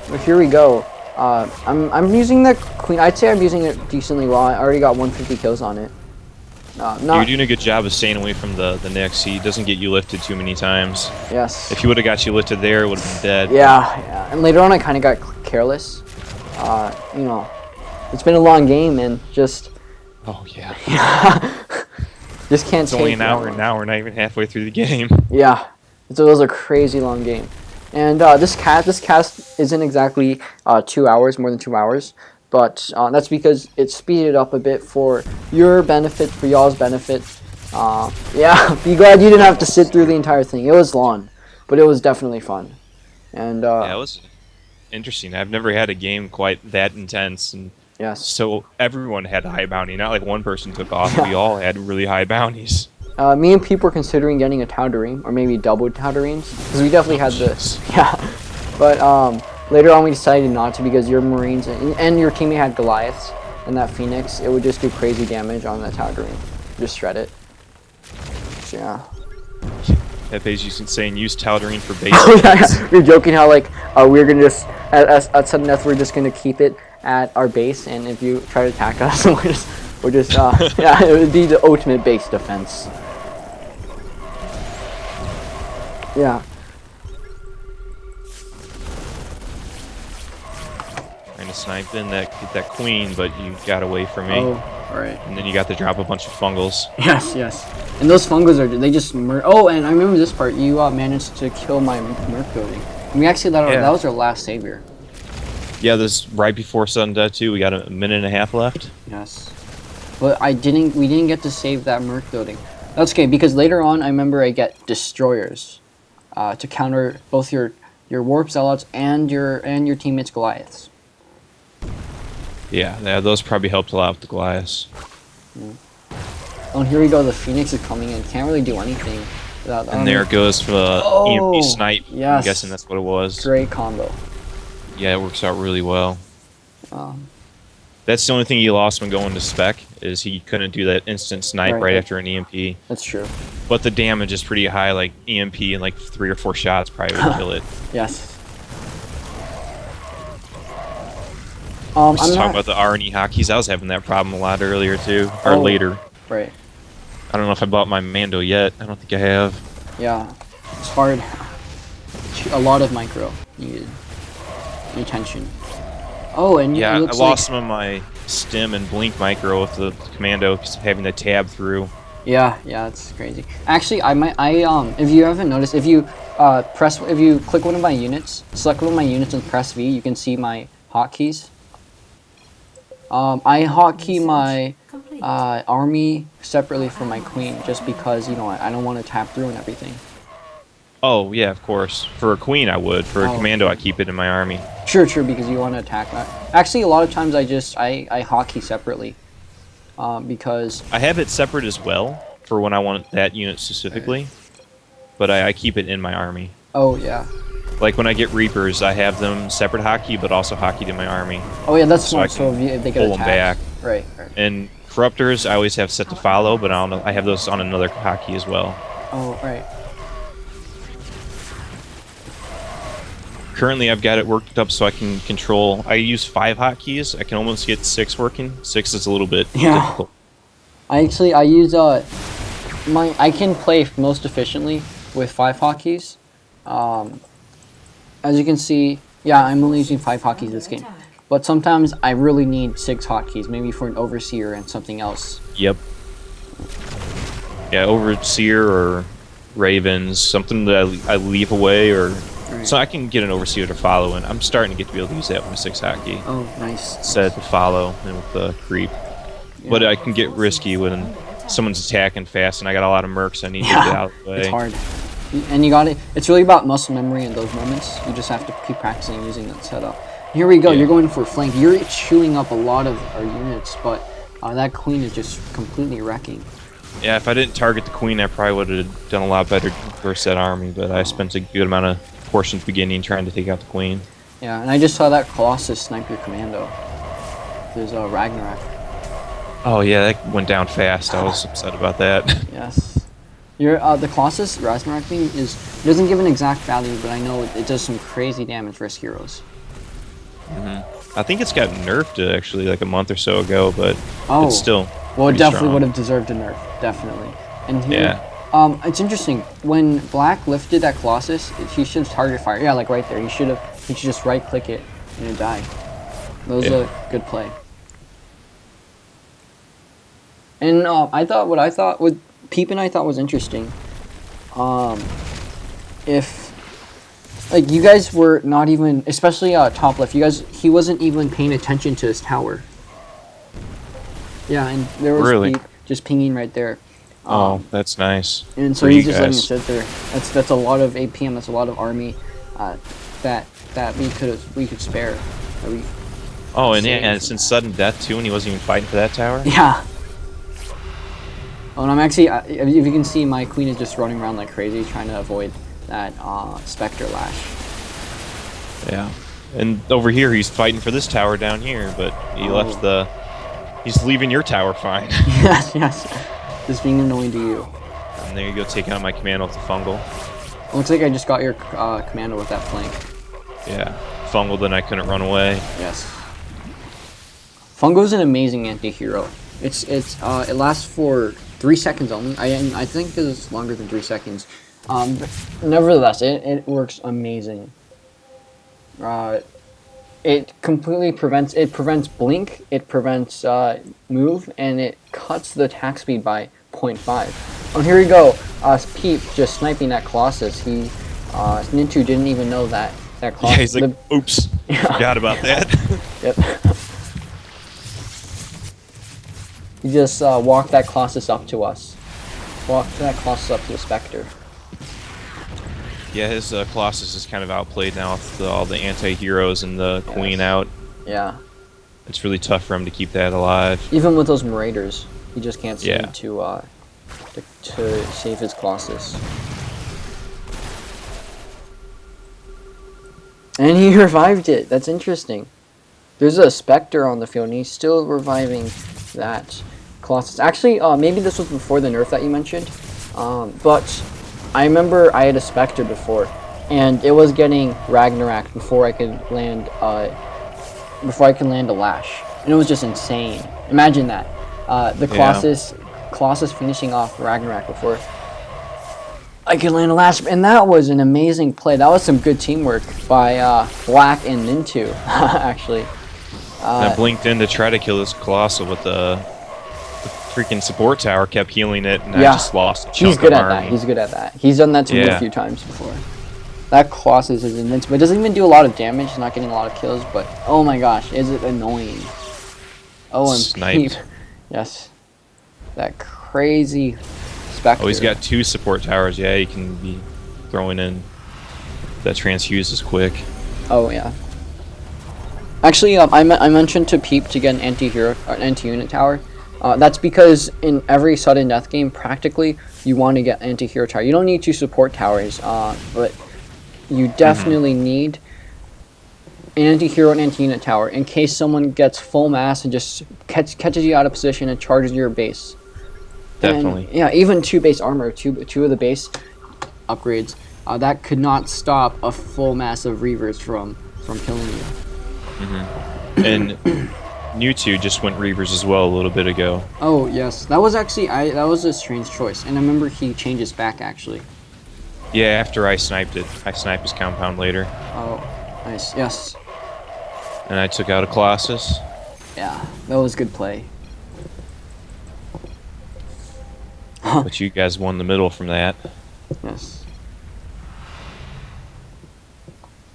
S1: But here we go. I'm using the Queen. I'd say I'm using it decently well. I already got 150 kills on it.
S2: You're doing a good job of staying away from the Nyx. He doesn't get you lifted too many times.
S1: Yes.
S2: If he would have got you lifted there, it would have been dead.
S1: Yeah. And later on, I kind of got careless. You know, it's been a long game and just.
S2: Oh yeah.
S1: Just can't.
S2: It's only an hour, and now we're not even halfway through the game.
S1: Yeah. So those are crazy long game. And this cast isn't exactly 2 hours, more than 2 hours, but that's because it's speeded up a bit for your benefit, for y'all's benefit. Yeah, be glad you didn't have to sit through the entire thing. It was long, but it was definitely fun. And
S2: yeah, it was interesting. I've never had a game quite that intense, and so everyone had a high bounty. Not like one person took off. We all had really high bounties.
S1: Me and Pepe were considering getting a Towdering, or maybe double Towderings, because we definitely had this. Yeah, but later on we decided not to, because your Marines and your teammate had Goliaths, and that Phoenix, it would just do crazy damage on that Towdering. Just shred it. So, yeah.
S2: Pepe's saying use Towdering for base.
S1: Yeah. We were joking how like we're gonna just at sudden death we're just gonna keep it at our base, and if you try to attack us, we're just yeah, it would be the ultimate base defense. Yeah.
S2: Trying to snipe in get that queen, but you got away from me.
S1: Oh, alright.
S2: And then you got to drop a bunch of fungals.
S1: Yes. And those fungals they just oh, and I remember this part. You managed to kill my Merc building. We actually that was our last savior.
S2: Yeah, this right before sudden death too. We got a minute and a half left.
S1: Yes. But we didn't get to save that Merc building. That's okay, because later on I remember I get destroyers to counter both your warp zealots and your teammates Goliaths.
S2: Yeah, those probably helped a lot with the Goliaths.
S1: Oh, and here we go. The Phoenix is coming in. Can't really do anything without.
S2: And there it goes for the EMP snipe.
S1: Yes.
S2: I'm guessing that's what it was.
S1: Great combo.
S2: Yeah, it works out really well.
S1: Um,
S2: That's the only thing he lost when going to spec, is he couldn't do that instant snipe right after an EMP.
S1: That's true.
S2: But the damage is pretty high, like EMP in like 3 or 4 shots probably would kill it.
S1: Yes.
S2: I'm talking about the R&E hotkeys. I was having that problem a lot earlier too, or later.
S1: Right.
S2: I don't know if I bought my Mando yet. I don't think I have.
S1: Yeah, it's hard. A lot of micro needed. Attention. Oh, and
S2: yeah, I lost some of my stim and blink micro with the commando because of having the tab through.
S1: Yeah, it's crazy. Actually, if you haven't noticed, if you click one of my units, select one of my units and press V, you can see my hotkeys. I hotkey my army separately from my queen, just because I don't want to tap through and everything.
S2: Oh yeah, of course. For a queen, I would. For a commando, I keep it in my army.
S1: True, because you want to attack that. Actually, a lot of times I hotkey separately, because
S2: I have it separate as well for when I want that unit specifically, but I keep it in my army.
S1: Oh yeah.
S2: Like when I get Reapers, I have them separate hotkey, but also hotkeyed in my army.
S1: Oh yeah, that's smart. So if they get
S2: attacked, them back.
S1: Right.
S2: And Corruptors, I always have set to follow, but I have those on another hotkey as well.
S1: Oh right.
S2: Currently, I've got it worked up so I can control. I use 5 hotkeys. I can almost get 6 working. 6 is a little bit difficult.
S1: I use I can play most efficiently with 5 hotkeys. As you can see, yeah, I'm only using 5 hotkeys this game. But sometimes I really need 6 hotkeys, maybe for an Overseer and something else.
S2: Yep. Yeah, Overseer or Ravens, something that I leave away, or so I can get an Overseer to follow, and I'm starting to get to be able to use that with my 6 hotkey.
S1: Oh, nice.
S2: Set to follow and with the creep. Yeah. But I can get risky when someone's attacking fast, and I got a lot of mercs I need to get out of the way.
S1: It's hard. And it's really about muscle memory in those moments. You just have to keep practicing using that setup. Here we go, You're going for a flank. You're chewing up a lot of our units, but that queen is just completely wrecking.
S2: Yeah, if I didn't target the queen, I probably would have done a lot better versus that army, but I spent a good amount of portions beginning trying to take out the queen.
S1: Yeah, and I just saw that Colossus snipe your commando. There's a Ragnarok.
S2: Oh yeah, that went down fast. I was upset about that.
S1: Yes. The Colossus Ragnarok thing doesn't give an exact value, but I know it does some crazy damage versus heroes.
S2: I think it's got nerfed actually like a month or so ago, but it's still
S1: well, it definitely
S2: strong.
S1: would have deserved a nerf, definitely. And
S2: here,
S1: it's interesting when Black lifted that Colossus, he should have target fire. Yeah, like right there. He should just right click it and it died. That was a good play. And what Pepe and I thought was interesting. If like you guys were not even, especially top left, he wasn't even paying attention to his tower. Yeah, and there was Pepe just pinging right there.
S2: Oh, that's nice.
S1: And so he's just letting it sit there. That's a lot of APM. That's a lot of army that we could spare.
S2: And since sudden death too, and he wasn't even fighting for that tower.
S1: Yeah. Oh, and I'm actually, if you can see, my queen is just running around like crazy, trying to avoid that Spectre Lash.
S2: Yeah. And over here, he's fighting for this tower down here, but he left the. He's leaving your tower fine.
S1: yes. Just being annoying to you.
S2: And there you go, taking out my commando with the fungal.
S1: Looks like I just got your commando with that flank.
S2: Yeah. Fungal, then I couldn't run away.
S1: Yes. Fungo's an amazing anti-hero. It lasts for 3 seconds only. I think it's longer than 3 seconds. But nevertheless, it works amazing. It completely prevents blink, it prevents move, and it cuts the attack speed by 0.5. Oh, here we go. Pepe just sniping that Colossus. Nintu didn't even know that Colossus.
S2: Yeah, he's like, oops. Forgot about that.
S1: Yep. You just walk that Colossus up to us. Walk that Colossus up to the Spectre.
S2: Yeah, his Colossus is kind of outplayed now with all the anti-heroes and the Queen out.
S1: Yeah.
S2: It's really tough for him to keep that alive.
S1: Even with those Marauders, he just can't seem
S2: Yeah.
S1: to save his Colossus. And he revived it. That's interesting. There's a Spectre on the field, and he's still reviving that Colossus. Actually, maybe this was before the nerf that you mentioned. But I remember I had a Spectre before, and it was getting Ragnarok before I could land a Lash, and it was just insane. Imagine that. The Colossus finishing off Ragnarok before I could land a Lash, and that was an amazing play. That was some good teamwork by Black and Nintu, actually.
S2: I blinked in to try to kill this Colossal, but the freaking support tower kept healing it, and I just lost a chunk
S1: He's good
S2: of
S1: at that.
S2: army.
S1: He's good at that. He's done that to me a few times before. That Colossus is invincible. It doesn't even do a lot of damage. It's not getting a lot of kills, but oh my gosh, is it annoying. Oh, and
S2: Sniped.
S1: Pepe. Yes. That crazy Spectre.
S2: Oh, he's got 2 support towers. Yeah, he can be throwing in that transfuse is quick.
S1: Oh, yeah. Actually, I mentioned to Pepe to get an anti-hero or an anti-unit tower. That's because in every sudden death game, practically, you want to get anti-hero tower. You don't need 2 support towers, but you definitely need an anti-hero and anti-unit tower in case someone gets full mass and just catches you out of position and charges your base.
S2: Definitely.
S1: And, yeah, even 2 base armor, two of the base upgrades, that could not stop a full mass of Reavers from killing you.
S2: And Mewtwo just went Reavers as well a little bit ago.
S1: Oh yes, that was actually that was a strange choice, and I remember he changed his back actually.
S2: Yeah, after I sniped it, I sniped his compound later.
S1: Oh, nice. Yes.
S2: And I took out a Colossus.
S1: Yeah, that was good play.
S2: But you guys won the middle from that.
S1: Yes.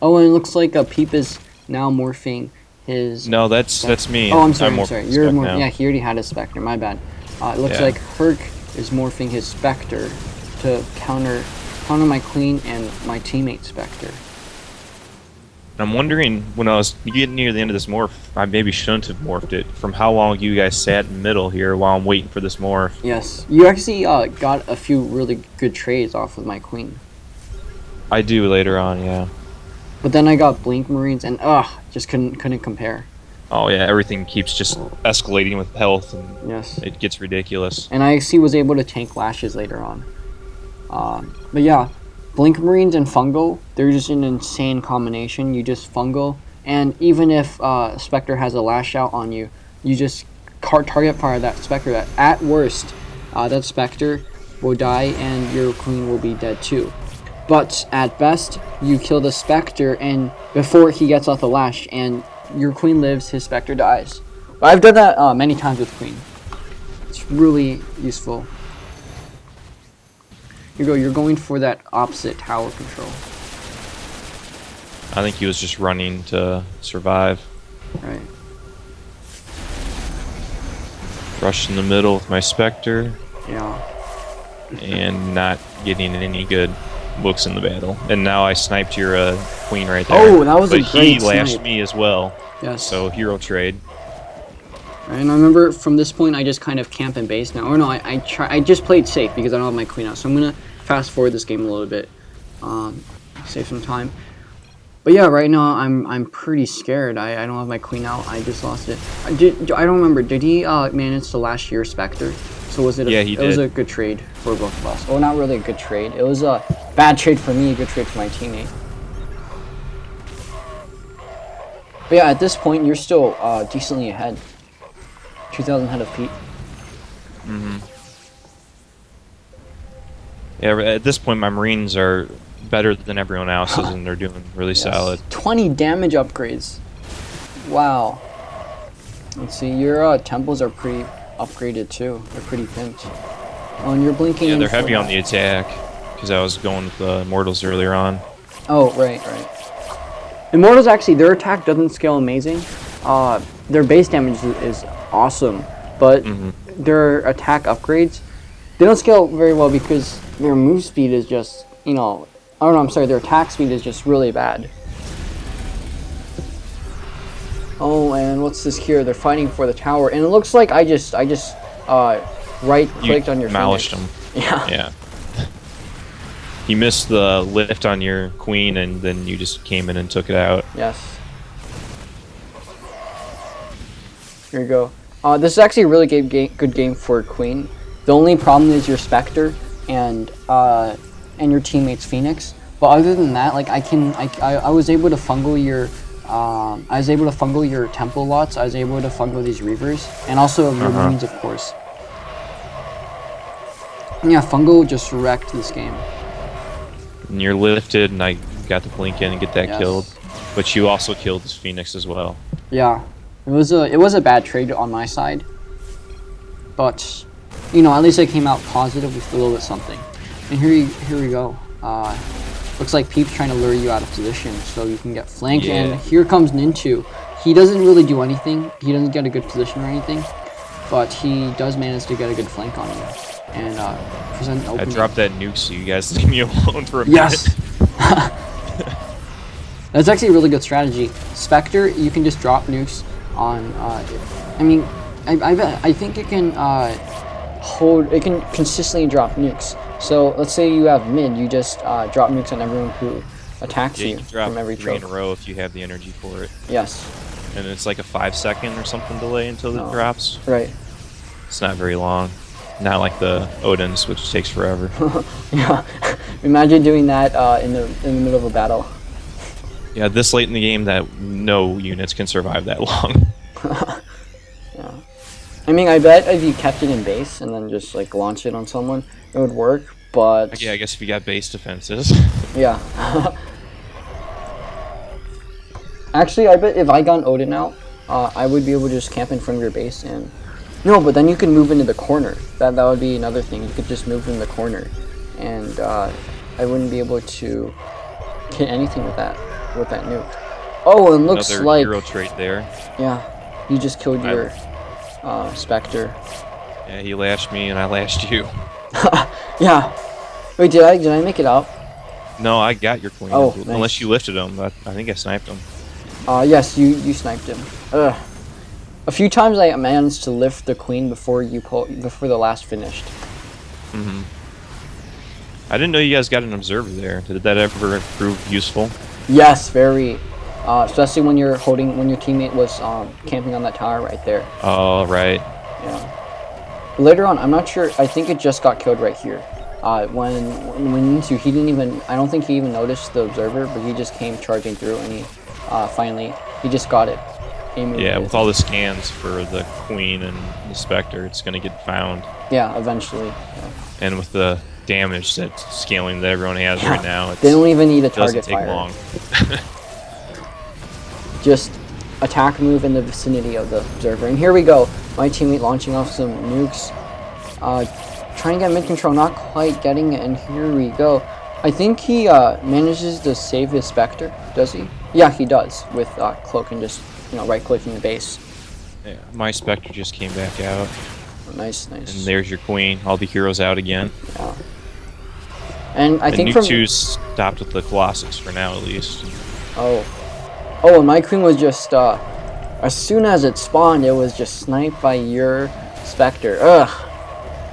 S1: Oh, and it looks like Pepe is now morphing his.
S2: No, that's me.
S1: Oh, I'm sorry. You're
S2: more.
S1: yeah, he already had a Spectre. My bad. It looks like Herc is morphing his Spectre to counter my Queen and my teammate Spectre.
S2: I'm wondering, when I was getting near the end of this morph, I maybe shouldn't have morphed it. From how long you guys sat in the middle here while I'm waiting for this morph.
S1: Yes, you actually got a few really good trades off with my Queen.
S2: I do later on, yeah.
S1: But then I got Blink Marines and just couldn't compare.
S2: Oh yeah, everything keeps just escalating with health, and
S1: yes,
S2: it gets ridiculous.
S1: And I actually was able to tank Lashes later on. But yeah, Blink Marines and Fungal, they're just an insane combination. You just Fungal, and even if Spectre has a Lash out on you, you just target fire that Spectre. That at worst, that Spectre will die and your Queen will be dead too. But at best, you kill the Spectre and before he gets off the Lash, and your Queen lives, his Spectre dies. But I've done that many times with Queen. It's really useful. Here you go, you're going for that opposite tower control.
S2: I think he was just running to survive.
S1: Right.
S2: Rush in the middle with my Spectre.
S1: Yeah.
S2: And not getting any good looks in the battle. And now I sniped your Queen right there.
S1: Oh, that was a
S2: but
S1: great
S2: he lashed
S1: snipe.
S2: me as well.
S1: Yes.
S2: So hero trade.
S1: And I remember from this point I just kind of camp and base now. Or no, I just played safe because I don't have my Queen out. So I'm gonna fast forward this game a little bit. Save some time. But yeah, right now I'm pretty scared. I don't have my Queen out. I just lost it. I don't remember. Did he manage to last year Spectre? So was it?
S2: Yeah, he did.
S1: It was a good trade for both of us. Well, not really a good trade. It was a bad trade for me, a good trade for my teammate. But yeah, at this point you're still decently ahead. 2,000 ahead of Pete.
S2: Yeah, at this point my Marines are better than everyone else's, and they're doing really solid.
S1: 20 damage upgrades. Wow. Let's see, your temples are pretty upgraded too. They're pretty pimped. Oh, and you're blinking.
S2: Yeah,
S1: in
S2: they're
S1: for
S2: heavy on
S1: that.
S2: the attack because I was going with the Immortals earlier on.
S1: Oh, right. Immortals actually, their attack doesn't scale amazing. Their base damage is awesome, but their attack upgrades, they don't scale very well because their move speed is just, you know, oh no, I'm sorry, their attack speed is just really bad. Oh, and what's this here? They're fighting for the tower, and it looks like I just right-clicked on your
S2: demolished
S1: Phoenix.
S2: him.
S1: Yeah.
S2: Yeah. He missed the lift on your queen, and then you just came in and took it out.
S1: Yes. Here you go. This is actually a really good game for Queen. The only problem is your Spectre and your teammate's Phoenix. But other than that, like I was able to fungal your temple lots. I was able to fungal these Reavers, and also your Marines, of course. Yeah, fungal just wrecked this game.
S2: And you're lifted, and I got to blink in and get that
S1: Yes.
S2: killed. But you also killed his Phoenix as well.
S1: Yeah, it was a bad trade on my side, but you know, at least I came out positive with a little bit something. And here we go. Looks like Pepe's trying to lure you out of position so you can get flanked.
S2: Yeah.
S1: And here comes Nintu. He doesn't really do anything. He doesn't get a good position or anything, but he does manage to get a good flank on you and present an
S2: I
S1: opening.
S2: dropped that nuke so you guys leave me alone for a minute.
S1: Yes. That's actually a really good strategy. Spectre, you can just drop nukes on. I mean, I think it can hold. It can consistently drop nukes. So let's say you have mid, you just drop nukes on everyone who attacks
S2: Yeah,
S1: you
S2: you can drop
S1: from every
S2: 3 in
S1: choke.
S2: a row if you have the energy for it.
S1: Yes.
S2: And it's like a 5-second or something delay until it drops.
S1: Right.
S2: It's not very long. Not like the Odin's, which takes forever.
S1: Yeah. Imagine doing that in the middle of a battle.
S2: Yeah, this late in the game, that no units can survive that long.
S1: Yeah. I mean, I bet if you kept it in base and then just like launch it on someone, it would work. But
S2: Yeah, I guess if you got base defenses.
S1: yeah. Actually, I bet if I got an Odin out, I would be able to just camp in front of your base and... No, but then you can move into the corner. That would be another thing. You could just move in the corner. And I wouldn't be able to hit anything with that nuke. Oh, and looks
S2: Another
S1: like...
S2: hero trait there.
S1: Yeah, you just killed your Spectre.
S2: Yeah, he lashed me and I lashed you.
S1: Yeah. Wait, did I make it out?
S2: No, I got your queen.
S1: Oh,
S2: Unless
S1: nice.
S2: you lifted him. I think I sniped him.
S1: Yes, you sniped him. Ugh. A few times I managed to lift the queen before the last finished.
S2: I didn't know you guys got an observer there. Did that ever prove useful?
S1: Yes, very. Especially when your teammate was camping on that tower right there.
S2: Oh, right.
S1: Yeah. Later on, I'm not sure. I think it just got killed right here. When Nintu, he didn't even. I don't think he even noticed the observer, but he just came charging through, and he finally just got it.
S2: Yeah, with all the scans for the queen and the Spectre, it's gonna get found.
S1: Yeah, eventually. Yeah.
S2: And with the damage that scaling that everyone has right now,
S1: They don't even need a target
S2: doesn't take
S1: fire.
S2: long.
S1: Just attack move in the vicinity of the observer. And here we go. My teammate launching off some nukes. Trying to get mid control, not quite getting it, and here we go. I think he manages to save his Spectre, does he? Yeah, he does, with Cloak and just, right-clicking the base.
S2: Yeah, my Spectre just came back out.
S1: Oh, nice.
S2: And there's your queen. All the heroes out again.
S1: Yeah. And I think
S2: Nuke 2's stopped with the Colossus for now, at least.
S1: Oh, and my queen was just, as soon as it spawned, it was just sniped by your Spectre. Ugh.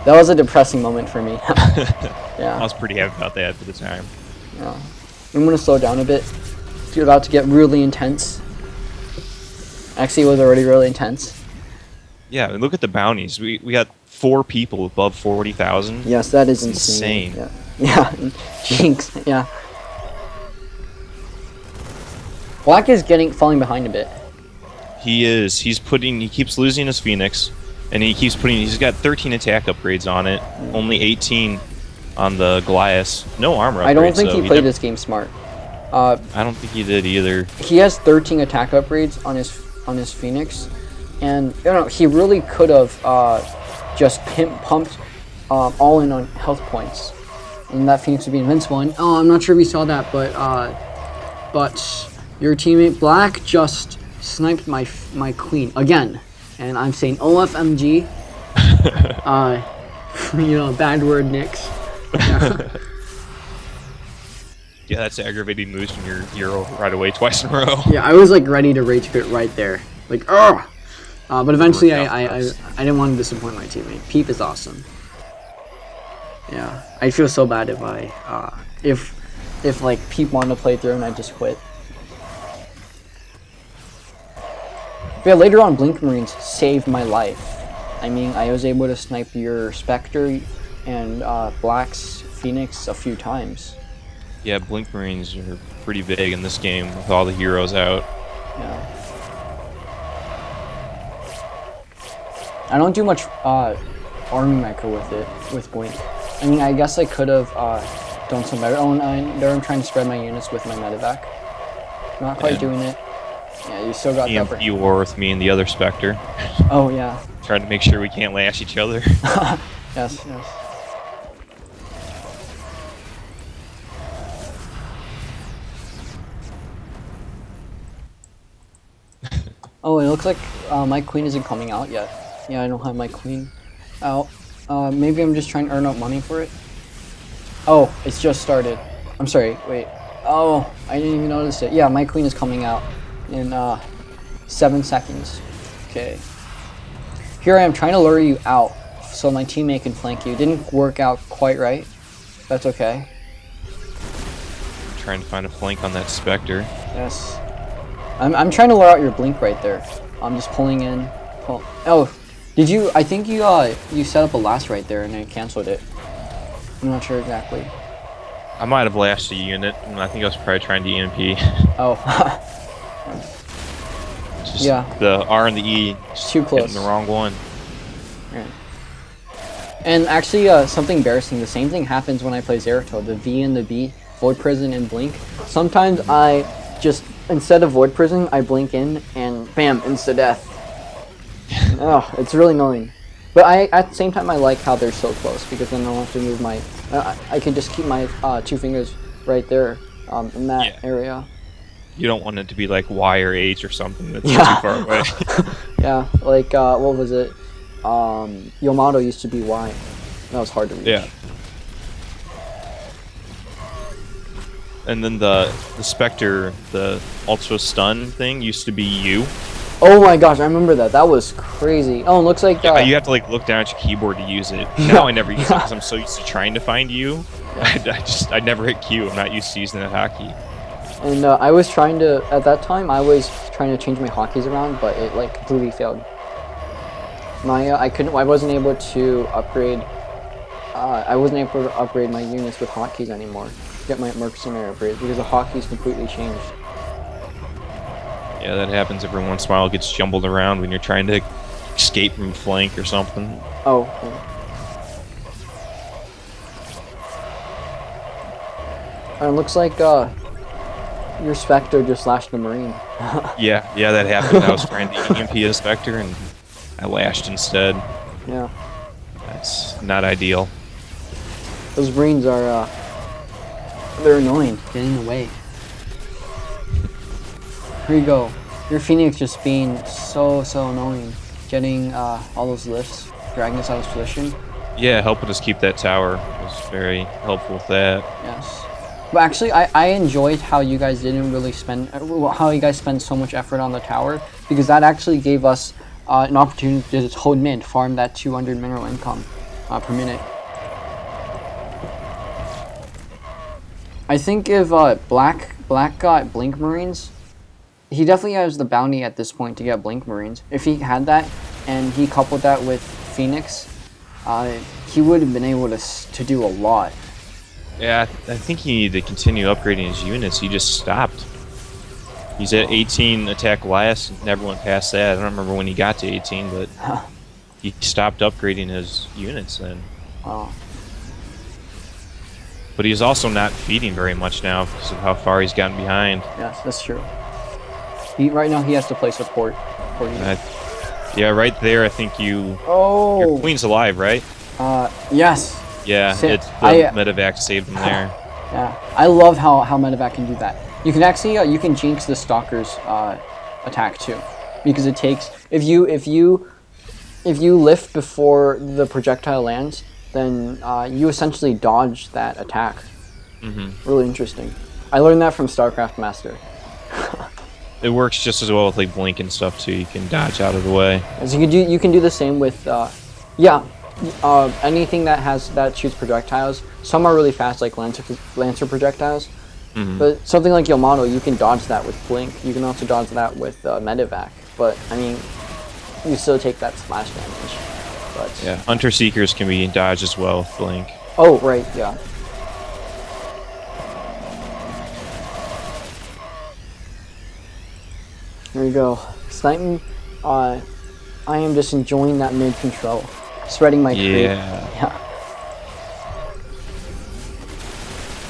S1: That was a depressing moment for me. Yeah.
S2: I was pretty happy about that at the time.
S1: Yeah. I'm gonna slow down a bit. It's about to get really intense. Actually, it was already really intense.
S2: Yeah, and look at the bounties. We got 4 people above 40,000.
S1: Yes, that is
S2: It's insane.
S1: Yeah. Yeah. Jinx. Yeah. Black is falling behind a bit.
S2: He is. He keeps losing his Phoenix, and he's got 13 attack upgrades on it, only 18 on the Goliath. No armor upgrades.
S1: I don't think
S2: so
S1: he played this game smart.
S2: I don't think he did either.
S1: He has 13 attack upgrades on his Phoenix, and he really could have just pumped all in on health points, and that Phoenix would be invincible. And I'm not sure if we saw that, but Your teammate Black just sniped my queen again, and I'm saying OFMG. You know, bad word, Nix. Yeah.
S2: Yeah, that's aggravating moves from your hero right away twice in a row.
S1: Yeah, I was like ready to rage quit right there, like ugh. But eventually, I didn't want to disappoint my teammate. Peep is awesome. Yeah, I'd feel so bad if if like Peep wanted to play through and I just quit. But yeah, later on, Blink Marines saved my life. I mean, I was able to snipe your Spectre and Black's Phoenix a few times.
S2: Yeah, Blink Marines are pretty big in this game with all the heroes out.
S1: Yeah. I don't do much army micro with Blink. I mean, I guess I could have done some better. Oh, and there I'm trying to spread my units with my medevac. Not quite doing it. Yeah, you still got
S2: EMP war with me and the other Spectre.
S1: Oh, yeah.
S2: Trying to make sure we can't lash each other.
S1: Yes, yes. Oh, it looks like my queen isn't coming out yet. Yeah, I don't have my queen out. Maybe I'm just trying to earn up money for it. Oh, it's just started. I'm sorry, wait. Oh, I didn't even notice it. Yeah, my queen is coming out in 7 seconds. Okay. Here I am trying to lure you out so my teammate can flank you. Didn't work out quite right. That's okay.
S2: Trying to find a flank on that Spectre.
S1: Yes. I'm trying to lure out your Blink right there. I'm just pulling in. Oh, did you? I think you set up a last right there and I canceled it. I'm not sure exactly.
S2: I might have lashed a unit, and I think I was probably trying to EMP.
S1: Oh.
S2: Just
S1: yeah.
S2: The R and the E.
S1: It's too close.
S2: Hitting the wrong one.
S1: Right. And actually, something embarrassing. The same thing happens when I play Zeratul. The V and the B, Void Prison and Blink. Sometimes I just, instead of Void Prison, I blink in and bam, insta-death. Oh, it's really annoying. But at the same time, I like how they're so close because then I don't have to move my. I can just keep my 2 fingers right there in that area.
S2: You don't want it to be like Y or H or something that's too far away.
S1: Yeah, like what was it? Yamato used to be Y. That was hard to reach.
S2: Yeah. And then the Spectre, the Ultra Stun thing used to be U.
S1: Oh my gosh, I remember that. That was crazy. Oh, it looks like
S2: you have to like look down at your keyboard to use it. Now I never use it because I'm so used to trying to find U. Yeah. I never hit Q. I'm not used to using that hotkey.
S1: And I was trying to, at that time, I was trying to change my hotkeys around, but it like completely failed. I wasn't able to upgrade. I wasn't able to upgrade my units with hotkeys anymore. Get my mercenary upgrades because the hotkeys completely changed.
S2: Yeah, that happens every once in a while. It gets jumbled around when you're trying to escape from a flank or something.
S1: Oh. And it looks like your Spectre just lashed the Marine.
S2: yeah, that happened. I was trying to EMP a Spectre and I lashed instead.
S1: Yeah.
S2: That's not ideal.
S1: Those Marines are, they're annoying. Getting away. Here you go. Your Phoenix just being so annoying. Getting all those lifts, dragging us out of position.
S2: Yeah, helping us keep that tower was very helpful with that.
S1: Yes. But actually, I enjoyed how you guys didn't really spend, how you guys spend so much effort on the tower, because that actually gave us an opportunity to just hold mid, farm that 200 mineral income per minute. I think if Black got Blink Marines, he definitely has the bounty at this point to get Blink Marines. If he had that and he coupled that with Phoenix, he would have been able to do a lot.
S2: Yeah, I think he needed to continue upgrading his units. He just stopped. He's at 18 attack last, and never went past that. I don't remember when he got to 18, but he stopped upgrading his units then.
S1: Oh.
S2: But he's also not feeding very much now because of how far he's gotten behind.
S1: Yes, that's true. Right now he has to play support for you.
S2: Yeah, right there I think you...
S1: Oh!
S2: Your queen's alive, right?
S1: Yes.
S2: Yeah, it's the medevac saved him there.
S1: Yeah, I love how medevac can do that. You can actually you can jinx the Stalker's attack too, because it takes if you lift before the projectile lands, then you essentially dodge that attack. Really interesting. I learned that from StarCraft Master.
S2: It works just as well with like blink and stuff too. You can dodge out of the way.
S1: As you can do the same with anything that shoots projectiles. Some are really fast, like lancer projectiles. But something like Yamato, you can dodge that with blink. You can also dodge that with medevac. But I mean, you still take that splash damage. But
S2: yeah, Hunter Seekers can be dodged as well with blink.
S1: Oh right, yeah. There you go. SnpM, I am just enjoying that mid control. Spreading my creep. Yeah.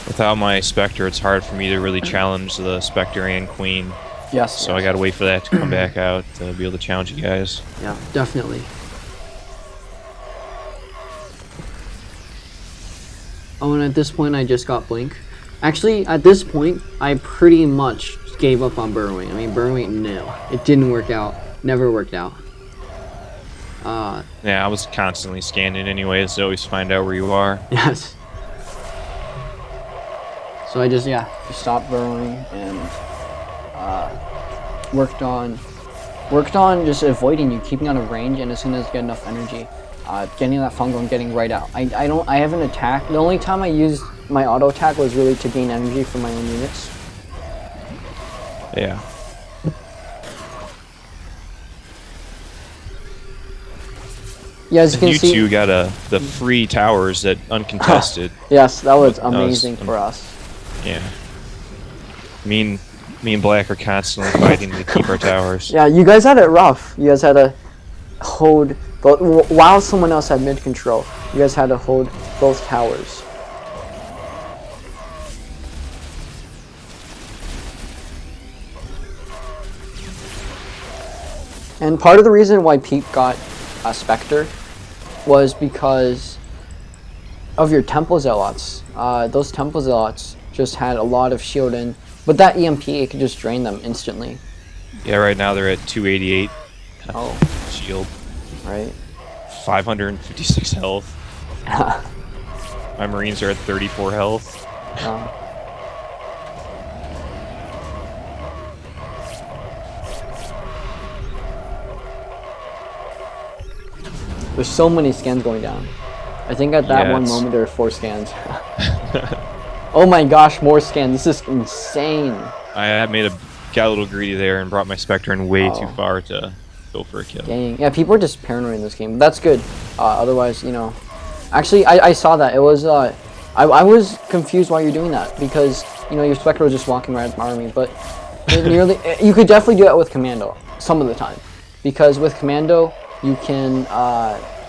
S2: Without my Spectre, it's hard for me to really challenge the Spectre and Queen.
S1: Yes.
S2: So I gotta wait for that to come back out to be able to challenge you guys.
S1: Yeah, definitely. Oh, and at this point, I just got blink. Actually, at this point, I pretty much gave up on burrowing. I mean, burrowing, no. It didn't work out. Never worked out.
S2: Yeah, I was constantly scanning anyways to always find out where you are.
S1: Yes. So I just stopped burrowing and worked on just avoiding you, keeping out of range, and as soon as I get enough energy, getting that fungal and getting right out. I haven't attacked. The only time I used my auto attack was really to gain energy from my own units.
S2: Yeah.
S1: Yeah, as you can see,
S2: you two got the free towers that uncontested.
S1: Yes, that was amazing for us.
S2: Yeah. Me and Black are constantly fighting to keep our towers.
S1: Yeah, you guys had it rough. You guys had to hold while someone else had mid control. You guys had to hold both towers. And part of the reason why Pepe got a Spectre was because of your Temple Zealots. Those Temple Zealots just had a lot of shield in, but that EMP, it could just drain them instantly.
S2: Yeah, right now they're at 288 shield.
S1: Right.
S2: 556 health. My Marines are at 34 health.
S1: There's so many scans going down. I think at that one moment there are 4 scans. Oh my gosh, more scans. This is insane.
S2: I got a little greedy there and brought my Spectre in way too far to go for a kill.
S1: Dang. Yeah, people are just paranoid in this game. But that's good. Otherwise, you know. Actually, I saw that. It was I was confused why you're doing that, because you know your Spectre was just walking right at my army, but you could definitely do that with Commando some of the time, because with Commando you can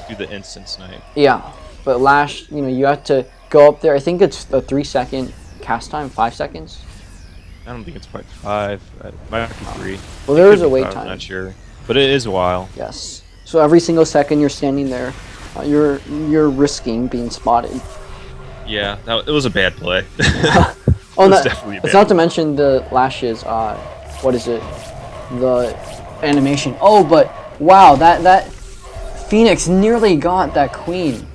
S2: do the instant snipe.
S1: Yeah, but Lash, you know, you have to go up there. I think it's the 3-second cast time, 5 seconds.
S2: I don't think it's quite 5. It might be 3.
S1: Well, there is a wait time.
S2: I'm not sure, but it is a while.
S1: Yes. So every single second you're standing there, you're risking being spotted.
S2: Yeah, it was a bad play.
S1: Oh, definitely a bad it's not to mention the Lash's. What is it? The animation. Oh, but wow, that Phoenix nearly got that queen.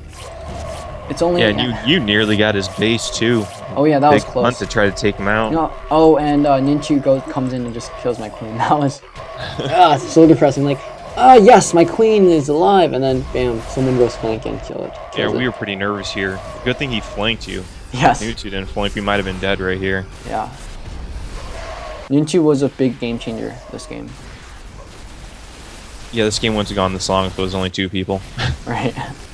S1: It's only
S2: you nearly got his base too.
S1: Oh yeah, that was close.
S2: Hunt to try to take him out.
S1: No, oh, and Ninchu comes in and just kills my queen. That was so depressing. Like, yes, my queen is alive, and then bam, someone goes flank and kill it.
S2: Yeah, we were pretty nervous here. Good thing he flanked you.
S1: Yes.
S2: Ninchu didn't flank. We might have been dead right here.
S1: Yeah. Ninchu was a big game changer this game.
S2: Yeah, this game wouldn't have gone this long if it was only 2 people.
S1: Right.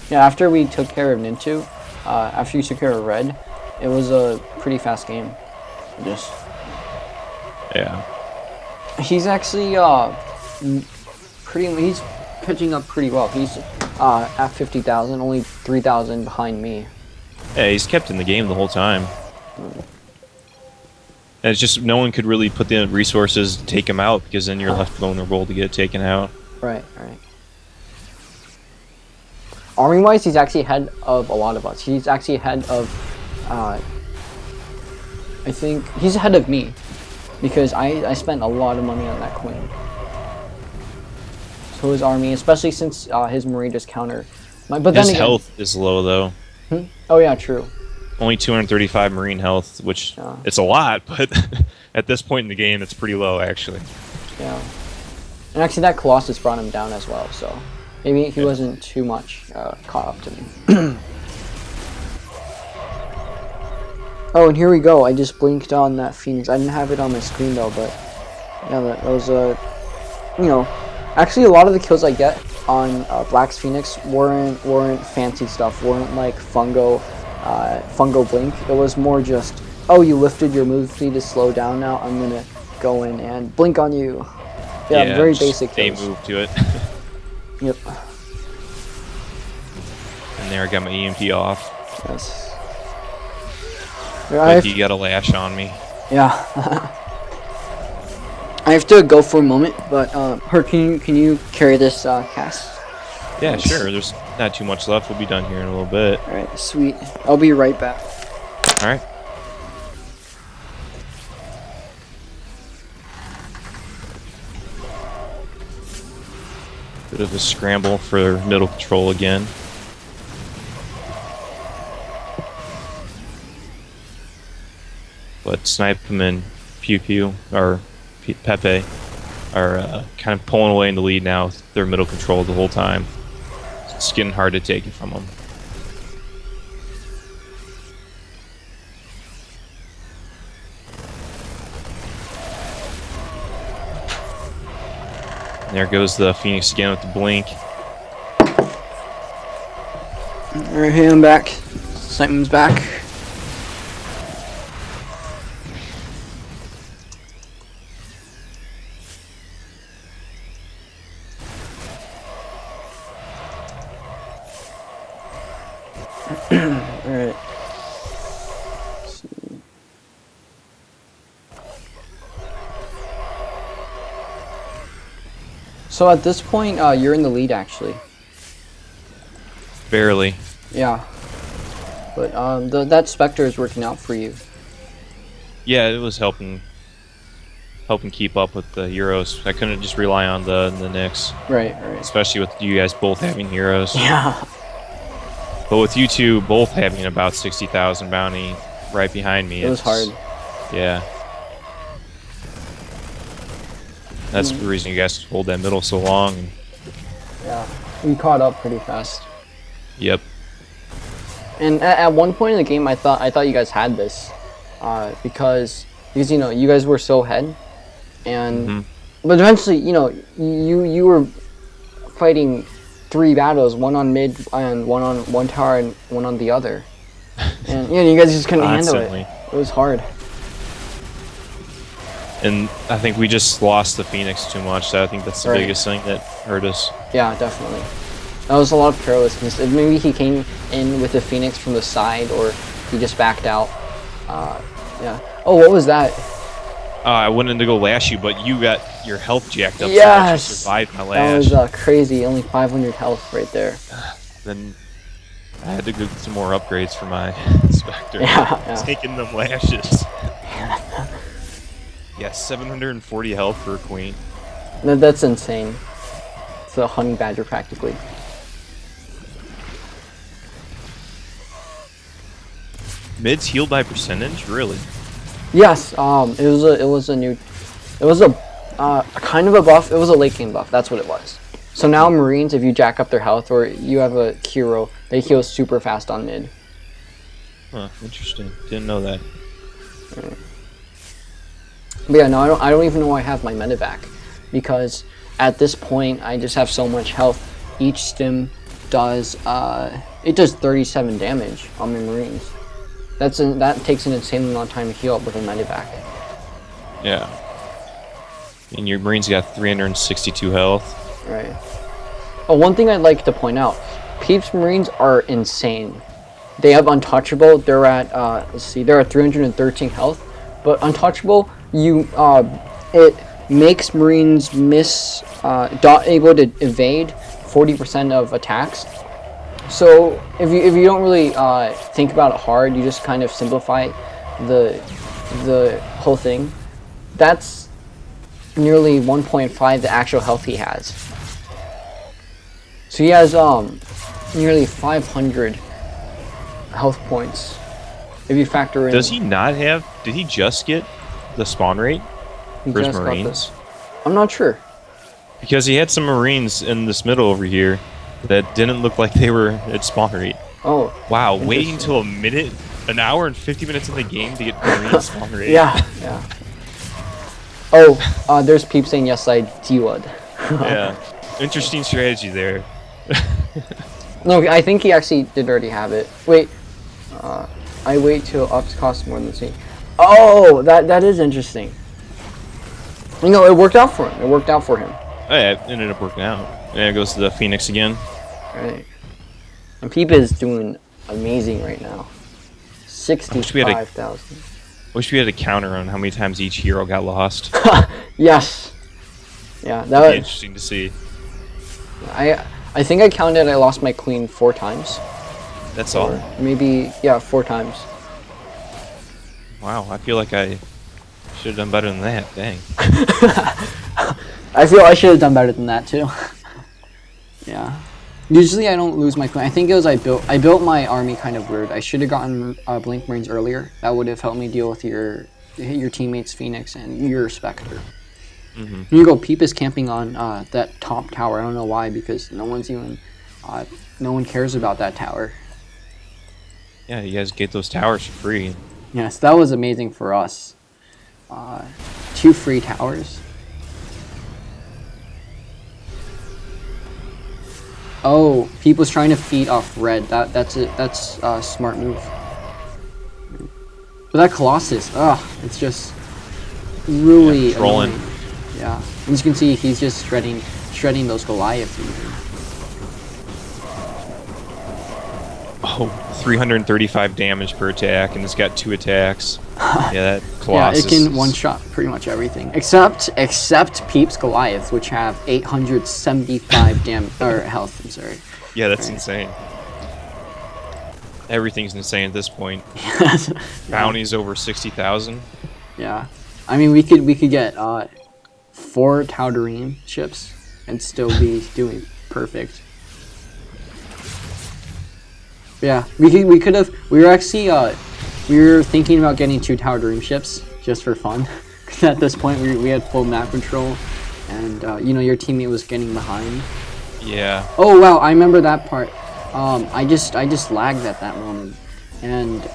S1: Yeah, after we took care of Ninchu, after you took care of Red, it was a pretty fast game. Just.
S2: Yeah.
S1: He's actually he's pitching up pretty well. He's at 50,000, only 3,000 behind me.
S2: Yeah, he's kept in the game the whole time. And it's just no one could really put the resources to take him out, because then you're left vulnerable to get taken out.
S1: Right, right. Army-wise, he's actually ahead of a lot of us. He's actually ahead of, I think, he's ahead of me. because I spent a lot of money on that queen. So his army, especially since his Marine just counter. But then
S2: His
S1: again,
S2: health is low though.
S1: Oh yeah, true.
S2: Only 235 Marine health, which
S1: Yeah.
S2: it's a lot, but at this point in the game, it's pretty low actually.
S1: Yeah. And actually, that Colossus brought him down as well, so maybe he wasn't too much caught up to me. Oh, and here we go. I just blinked on that Phoenix. I didn't have it on my screen though, but yeah, that was you know, actually a lot of the kills I get on Black's Phoenix weren't fancy stuff. Weren't like fungo blink. It was more just, oh, you lifted your move speed to slow down. Now I'm gonna go in and blink on you. Yeah, very basic kills.
S2: They move to it.
S1: Yep.
S2: And there I got my EMP off.
S1: Yes.
S2: But he got a lash on me.
S1: Yeah. I have to go for a moment, but Herc, can you carry this cast?
S2: Yeah, sure. There's not too much left. We'll be done here in a little bit.
S1: All right, sweet. I'll be right back.
S2: All right. Bit of a scramble for middle control again. But SnpM and Pew or Pepe are kind of pulling away in the lead now. They're middle control the whole time. It's getting hard to take it from them. And there goes the Phoenix again with the blink.
S1: Alright, hey, I'm back. SnpM's back. Alright. So at this point, you're in the lead, actually.
S2: Barely.
S1: Yeah. But that Spectre is working out for you.
S2: Yeah, it was helping keep up with the heroes. I couldn't just rely on the Nyx.
S1: Right.
S2: Especially with you guys both having heroes.
S1: Yeah.
S2: But with you two both having about 60,000 bounty right behind me,
S1: It was hard.
S2: Yeah. That's the reason you guys hold that middle so long.
S1: Yeah. We caught up pretty fast.
S2: Yep.
S1: And at one point in the game, I thought you guys had this, because you know you guys were so ahead, and but eventually you were fighting 3 battles, one on mid and one on one tower and one on the other, and you guys just couldn't handle it. It was hard.
S2: And I think we just lost the Phoenix too much. So I think that's the biggest thing that hurt us.
S1: Yeah, definitely. That was a lot of carelessness. Maybe he came in with the Phoenix from the side, or he just backed out. Yeah. Oh, what was that?
S2: I went in to go lash you, but you got your health jacked up.
S1: Yes!
S2: So much you survived my lash.
S1: That was crazy. Only 500 health right there.
S2: Then I had to get some more upgrades for my Spectre.
S1: Yeah.
S2: Taking them lashes. Yeah, 740 health for a queen.
S1: That's insane. It's a honey badger practically.
S2: Mid's healed by percentage, really?
S1: Yes. It was a kind of a buff. It was a late game buff. That's what it was. So now Marines, if you jack up their health or you have a hero, they heal super fast on mid.
S2: Huh, interesting. Didn't know that.
S1: Right. But yeah, no, I don't even know why I have my medevac, because at this point I just have so much health. Each stim does 37 damage on my Marines. That takes an insane amount of time to heal up with a medevac.
S2: Yeah. And your Marines got 362 health.
S1: Right. Oh, one thing I'd like to point out: Peeps Marines are insane. They have Untouchable. They're at they're at 313 health. But Untouchable, it makes Marines able to evade 40% of attacks. So if you don't really think about it hard, you just kind of simplify the whole thing. that's nearly 1.5 the actual health he has. So he has nearly 500 health points if you factor in.
S2: Does he not have? Did he just get the spawn rate for his Marines?
S1: I'm not sure.
S2: Because he had some Marines in this middle over here that didn't look like they were at spawn rate.
S1: Oh.
S2: Wow, waiting until an hour and 50 minutes in the game to get Marine spawn rate.
S1: Yeah, yeah. Oh, there's Peep saying yes, I would.
S2: Yeah, interesting strategy there.
S1: No, I think he actually did already have it. Wait, I wait till ups cost more than C. Oh, that is interesting. You know, it worked out for him. It worked out for him.
S2: Oh yeah, it ended up working out. There goes to the Phoenix again.
S1: Right. And Pepe is doing amazing right now. 65,000.
S2: Wish we had a counter on how many times each hero got lost.
S1: Yes. Yeah, that
S2: That'd
S1: was
S2: be interesting to see.
S1: I think I counted I lost my queen 4 times.
S2: That's all.
S1: Or maybe, yeah, 4 times.
S2: Wow, I feel like I should have done better than that. Dang.
S1: I feel I should have done better than that too. Yeah. Usually I don't lose my queen. I think it was I built my army kind of weird. I should have gotten Blink Marines earlier. That would have helped me deal with your teammates Phoenix and your Spectre.
S2: Mm-hmm.
S1: Here you go. Peep is camping on that top tower. I don't know why, because no one cares about that tower.
S2: Yeah, you guys get those towers for free.
S1: Yes, that was amazing for us. 2 free towers. Oh, Peep was trying to feed off red. That's it. That's a smart move. But that Colossus, it's just really
S2: trolling.
S1: annoying. Yeah, as you can see, he's just shredding those Goliaths.
S2: Oh, 335 damage per attack, and it's got 2 attacks. Yeah, that Colossus.
S1: Yeah, it can one-shot pretty much everything, except Peep's Goliaths, which have 875 health. I'm sorry.
S2: Yeah, that's insane. Everything's insane at this point. Bounties over 60,000.
S1: Yeah, I mean we could get 4 Tauderine ships and still be doing perfect. Yeah, we were thinking about getting 2 Tauderine ships just for fun. Cause at this point we had full map control, and you know, your teammate was getting behind.
S2: Yeah.
S1: Oh wow, I remember that part. I just lagged at that moment, and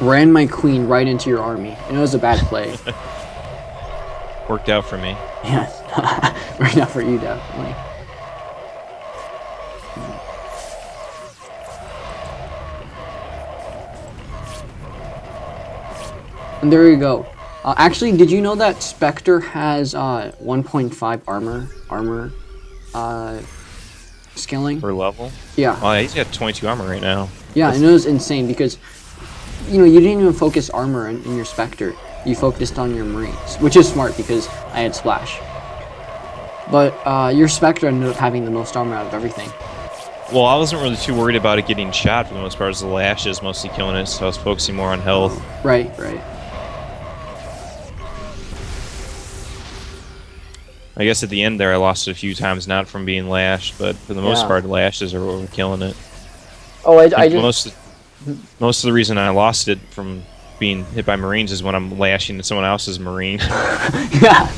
S1: ran my queen right into your army, and it was a bad play.
S2: Worked out for me.
S1: Yes, worked out for you definitely. And there you go. Actually, did you know that Spectre has 1.5 armor scaling?
S2: Per level?
S1: Yeah.
S2: Oh, he's got 22 armor right now.
S1: Yeah, and it was insane because, you know, you didn't even focus armor in your Spectre. You focused on your Marines, which is smart because I had Splash. But your Spectre ended up having the most armor out of everything.
S2: Well, I wasn't really too worried about it getting shot for the most part, as the lashes mostly killing it, so I was focusing more on health.
S1: Right.
S2: I guess at the end there I lost it a few times, not from being lashed, but for the most part, the lashes are what were killing it.
S1: Oh, I just...
S2: Most of the reason I lost it from being hit by Marines is when I'm lashing at someone else's Marine.
S1: Yeah.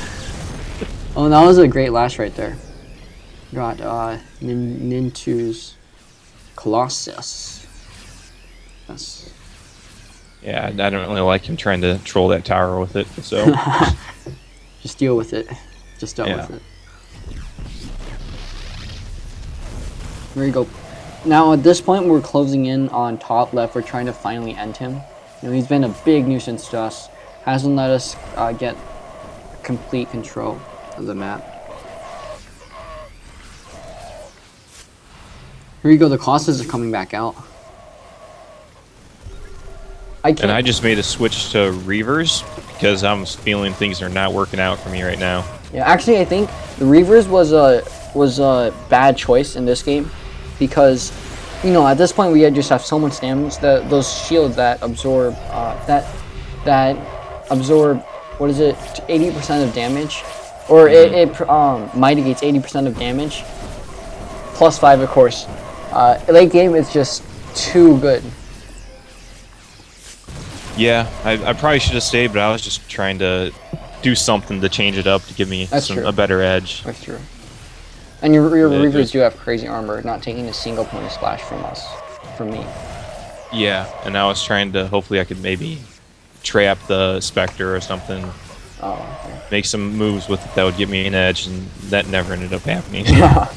S1: Oh, that was a great lash right there. Got Nintu's Colossus. Yes.
S2: Yeah, I don't really like him trying to troll that tower with it, so...
S1: Just deal with it. Just dealt with it. There you go. Now at this point we're closing in on top left. We're trying to finally end him. You know, he's been a big nuisance to us. Hasn't let us get complete control of the map. Here you go. The Colossus are coming back out.
S2: And I just made a switch to Reavers because I'm feeling things are not working out for me right now.
S1: Yeah, actually, I think the Reavers was a bad choice in this game because, you know, at this point we just have so much damage that those shields that absorb what is it, 80% of damage, or it mitigates 80% of damage, plus 5 of course. Late game is just too good.
S2: Yeah, I probably should have stayed, but I was just trying to do something to change it up to give me a better edge.
S1: That's true. And your Reavers do have crazy armor, not taking a single point of splash from me.
S2: Yeah, and I was trying to, hopefully I could maybe trap the Spectre or something.
S1: Oh, okay.
S2: Make some moves with it that would give me an edge, and that never ended up happening.
S1: Yeah.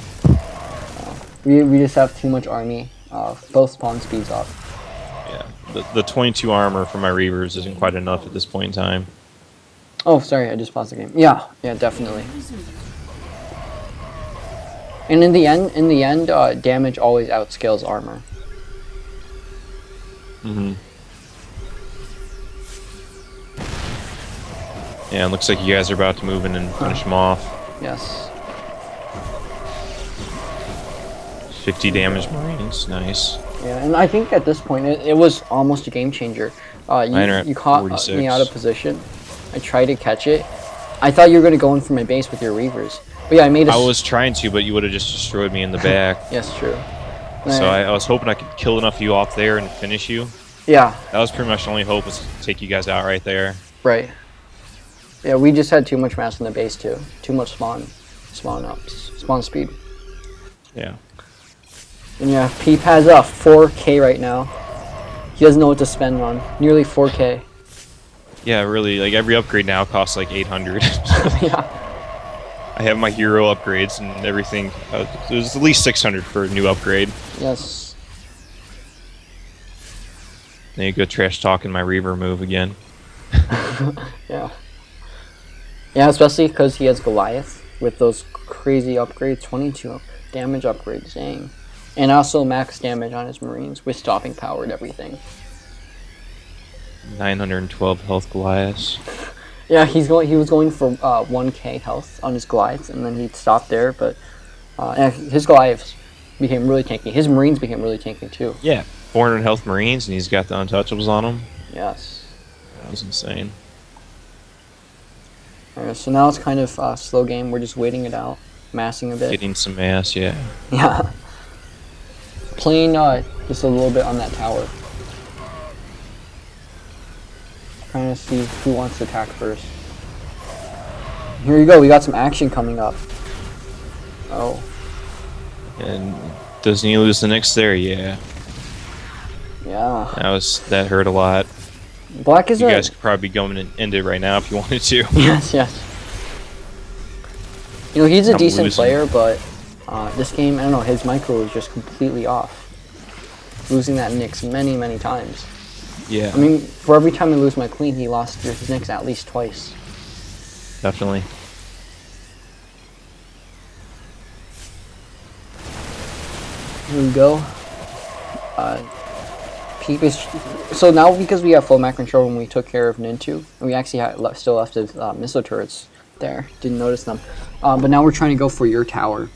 S1: We just have too much army. Both spawn speeds up.
S2: Yeah, the 22 armor for my Reavers isn't quite enough at this point in time.
S1: Oh, sorry, I just paused the game. Yeah, definitely. And in the end, damage always outscales armor.
S2: Mm-hmm. Yeah, it looks like you guys are about to move in and finish them off.
S1: Yes.
S2: 50 damage Marines, nice.
S1: Yeah, and I think at this point it was almost a game changer. You caught me out of position. I tried to catch it. I thought you were going to go in for my base with your Reavers. But yeah, I
S2: was trying to, but you would have just destroyed me in the back.
S1: Yes, true.
S2: So I was hoping I could kill enough of you off there and finish you.
S1: Yeah.
S2: That was pretty much the only hope, was to take you guys out right there.
S1: Right. Yeah, we just had too much mass in the base too. Too much spawn speed.
S2: Yeah.
S1: And yeah, Pepe has 4K right now. He doesn't know what to spend on. Nearly 4K.
S2: Yeah, really. Like every upgrade now costs like 800.
S1: Yeah.
S2: I have my hero upgrades and everything. It was at least 600 for a new upgrade.
S1: Yes.
S2: Then you go trash talking my Reaver move again.
S1: Yeah. Yeah, especially because he has Goliath with those crazy upgrades, 22 damage upgrades, dang. And also max damage on his Marines with stopping power and everything.
S2: 912 health Goliaths.
S1: Yeah, he was going for 1k health on his Goliaths, and then he stopped there, but his Goliaths became really tanky. His Marines became really tanky too.
S2: Yeah, 400 health Marines, and he's got the untouchables on him.
S1: Yes.
S2: That was insane.
S1: Alright, so now it's kind of a slow game. We're just waiting it out, massing a bit.
S2: Getting some mass, yeah.
S1: Yeah. Playing just a little bit on that tower. Trying to see who wants to attack first. Here you go, we got some action coming up. Oh.
S2: And doesn't he lose the next there? Yeah.
S1: Yeah.
S2: That hurt a lot.
S1: Black is
S2: You guys could probably be going and end it right now if you wanted to.
S1: Yes. You know, he's a decent player, but this game, I don't know, his micro is just completely off. Losing that Nyx many times.
S2: Yeah.
S1: I mean, for every time I lose my queen, he lost his Nyx at least twice.
S2: Definitely.
S1: Here we go. Pepe is... So now, because we have full map control and we took care of Nintu, and we actually still left his missile turrets there. Didn't notice them. But now we're trying to go for your tower.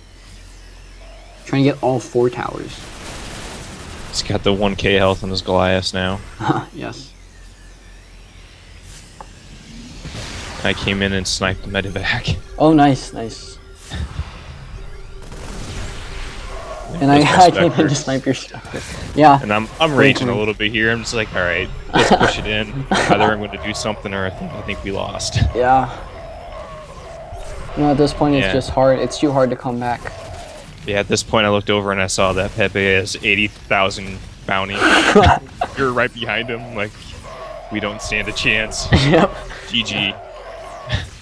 S1: Trying to get all 4 towers.
S2: He's got the 1k health on his Goliath now.
S1: Yes.
S2: I came in and sniped the medevac.
S1: Oh, nice. And I came in to snipe your stuff. Yeah.
S2: And I'm raging a little bit here. I'm just like, all right, let's push it in. Either I'm going to do something, or I think we lost.
S1: Yeah. You know, at this point, it's just hard. It's too hard to come back.
S2: Yeah, at this point, I looked over and I saw that Pepe has 80,000 bounty. You're right behind him. Like, we don't stand a chance.
S1: Yep.
S2: GG.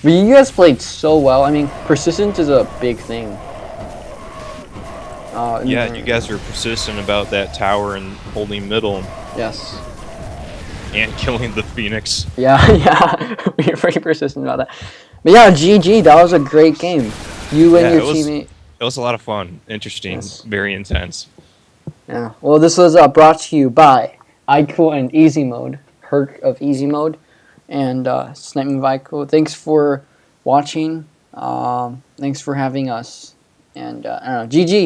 S1: But you guys played so well. I mean, persistence is a big thing.
S2: Yeah, you guys were persistent about that tower and holding middle.
S1: Yes.
S2: And killing the Phoenix.
S1: Yeah. We were pretty persistent about that. But yeah, GG. That was a great game. You and your teammate.
S2: It was a lot of fun, interesting, very intense.
S1: Yeah. Well, this was brought to you by IKewl and EZmode, Herc of EZmode, and SnpM of IKewl. Thanks for watching. Thanks for having us. And I don't know, GG.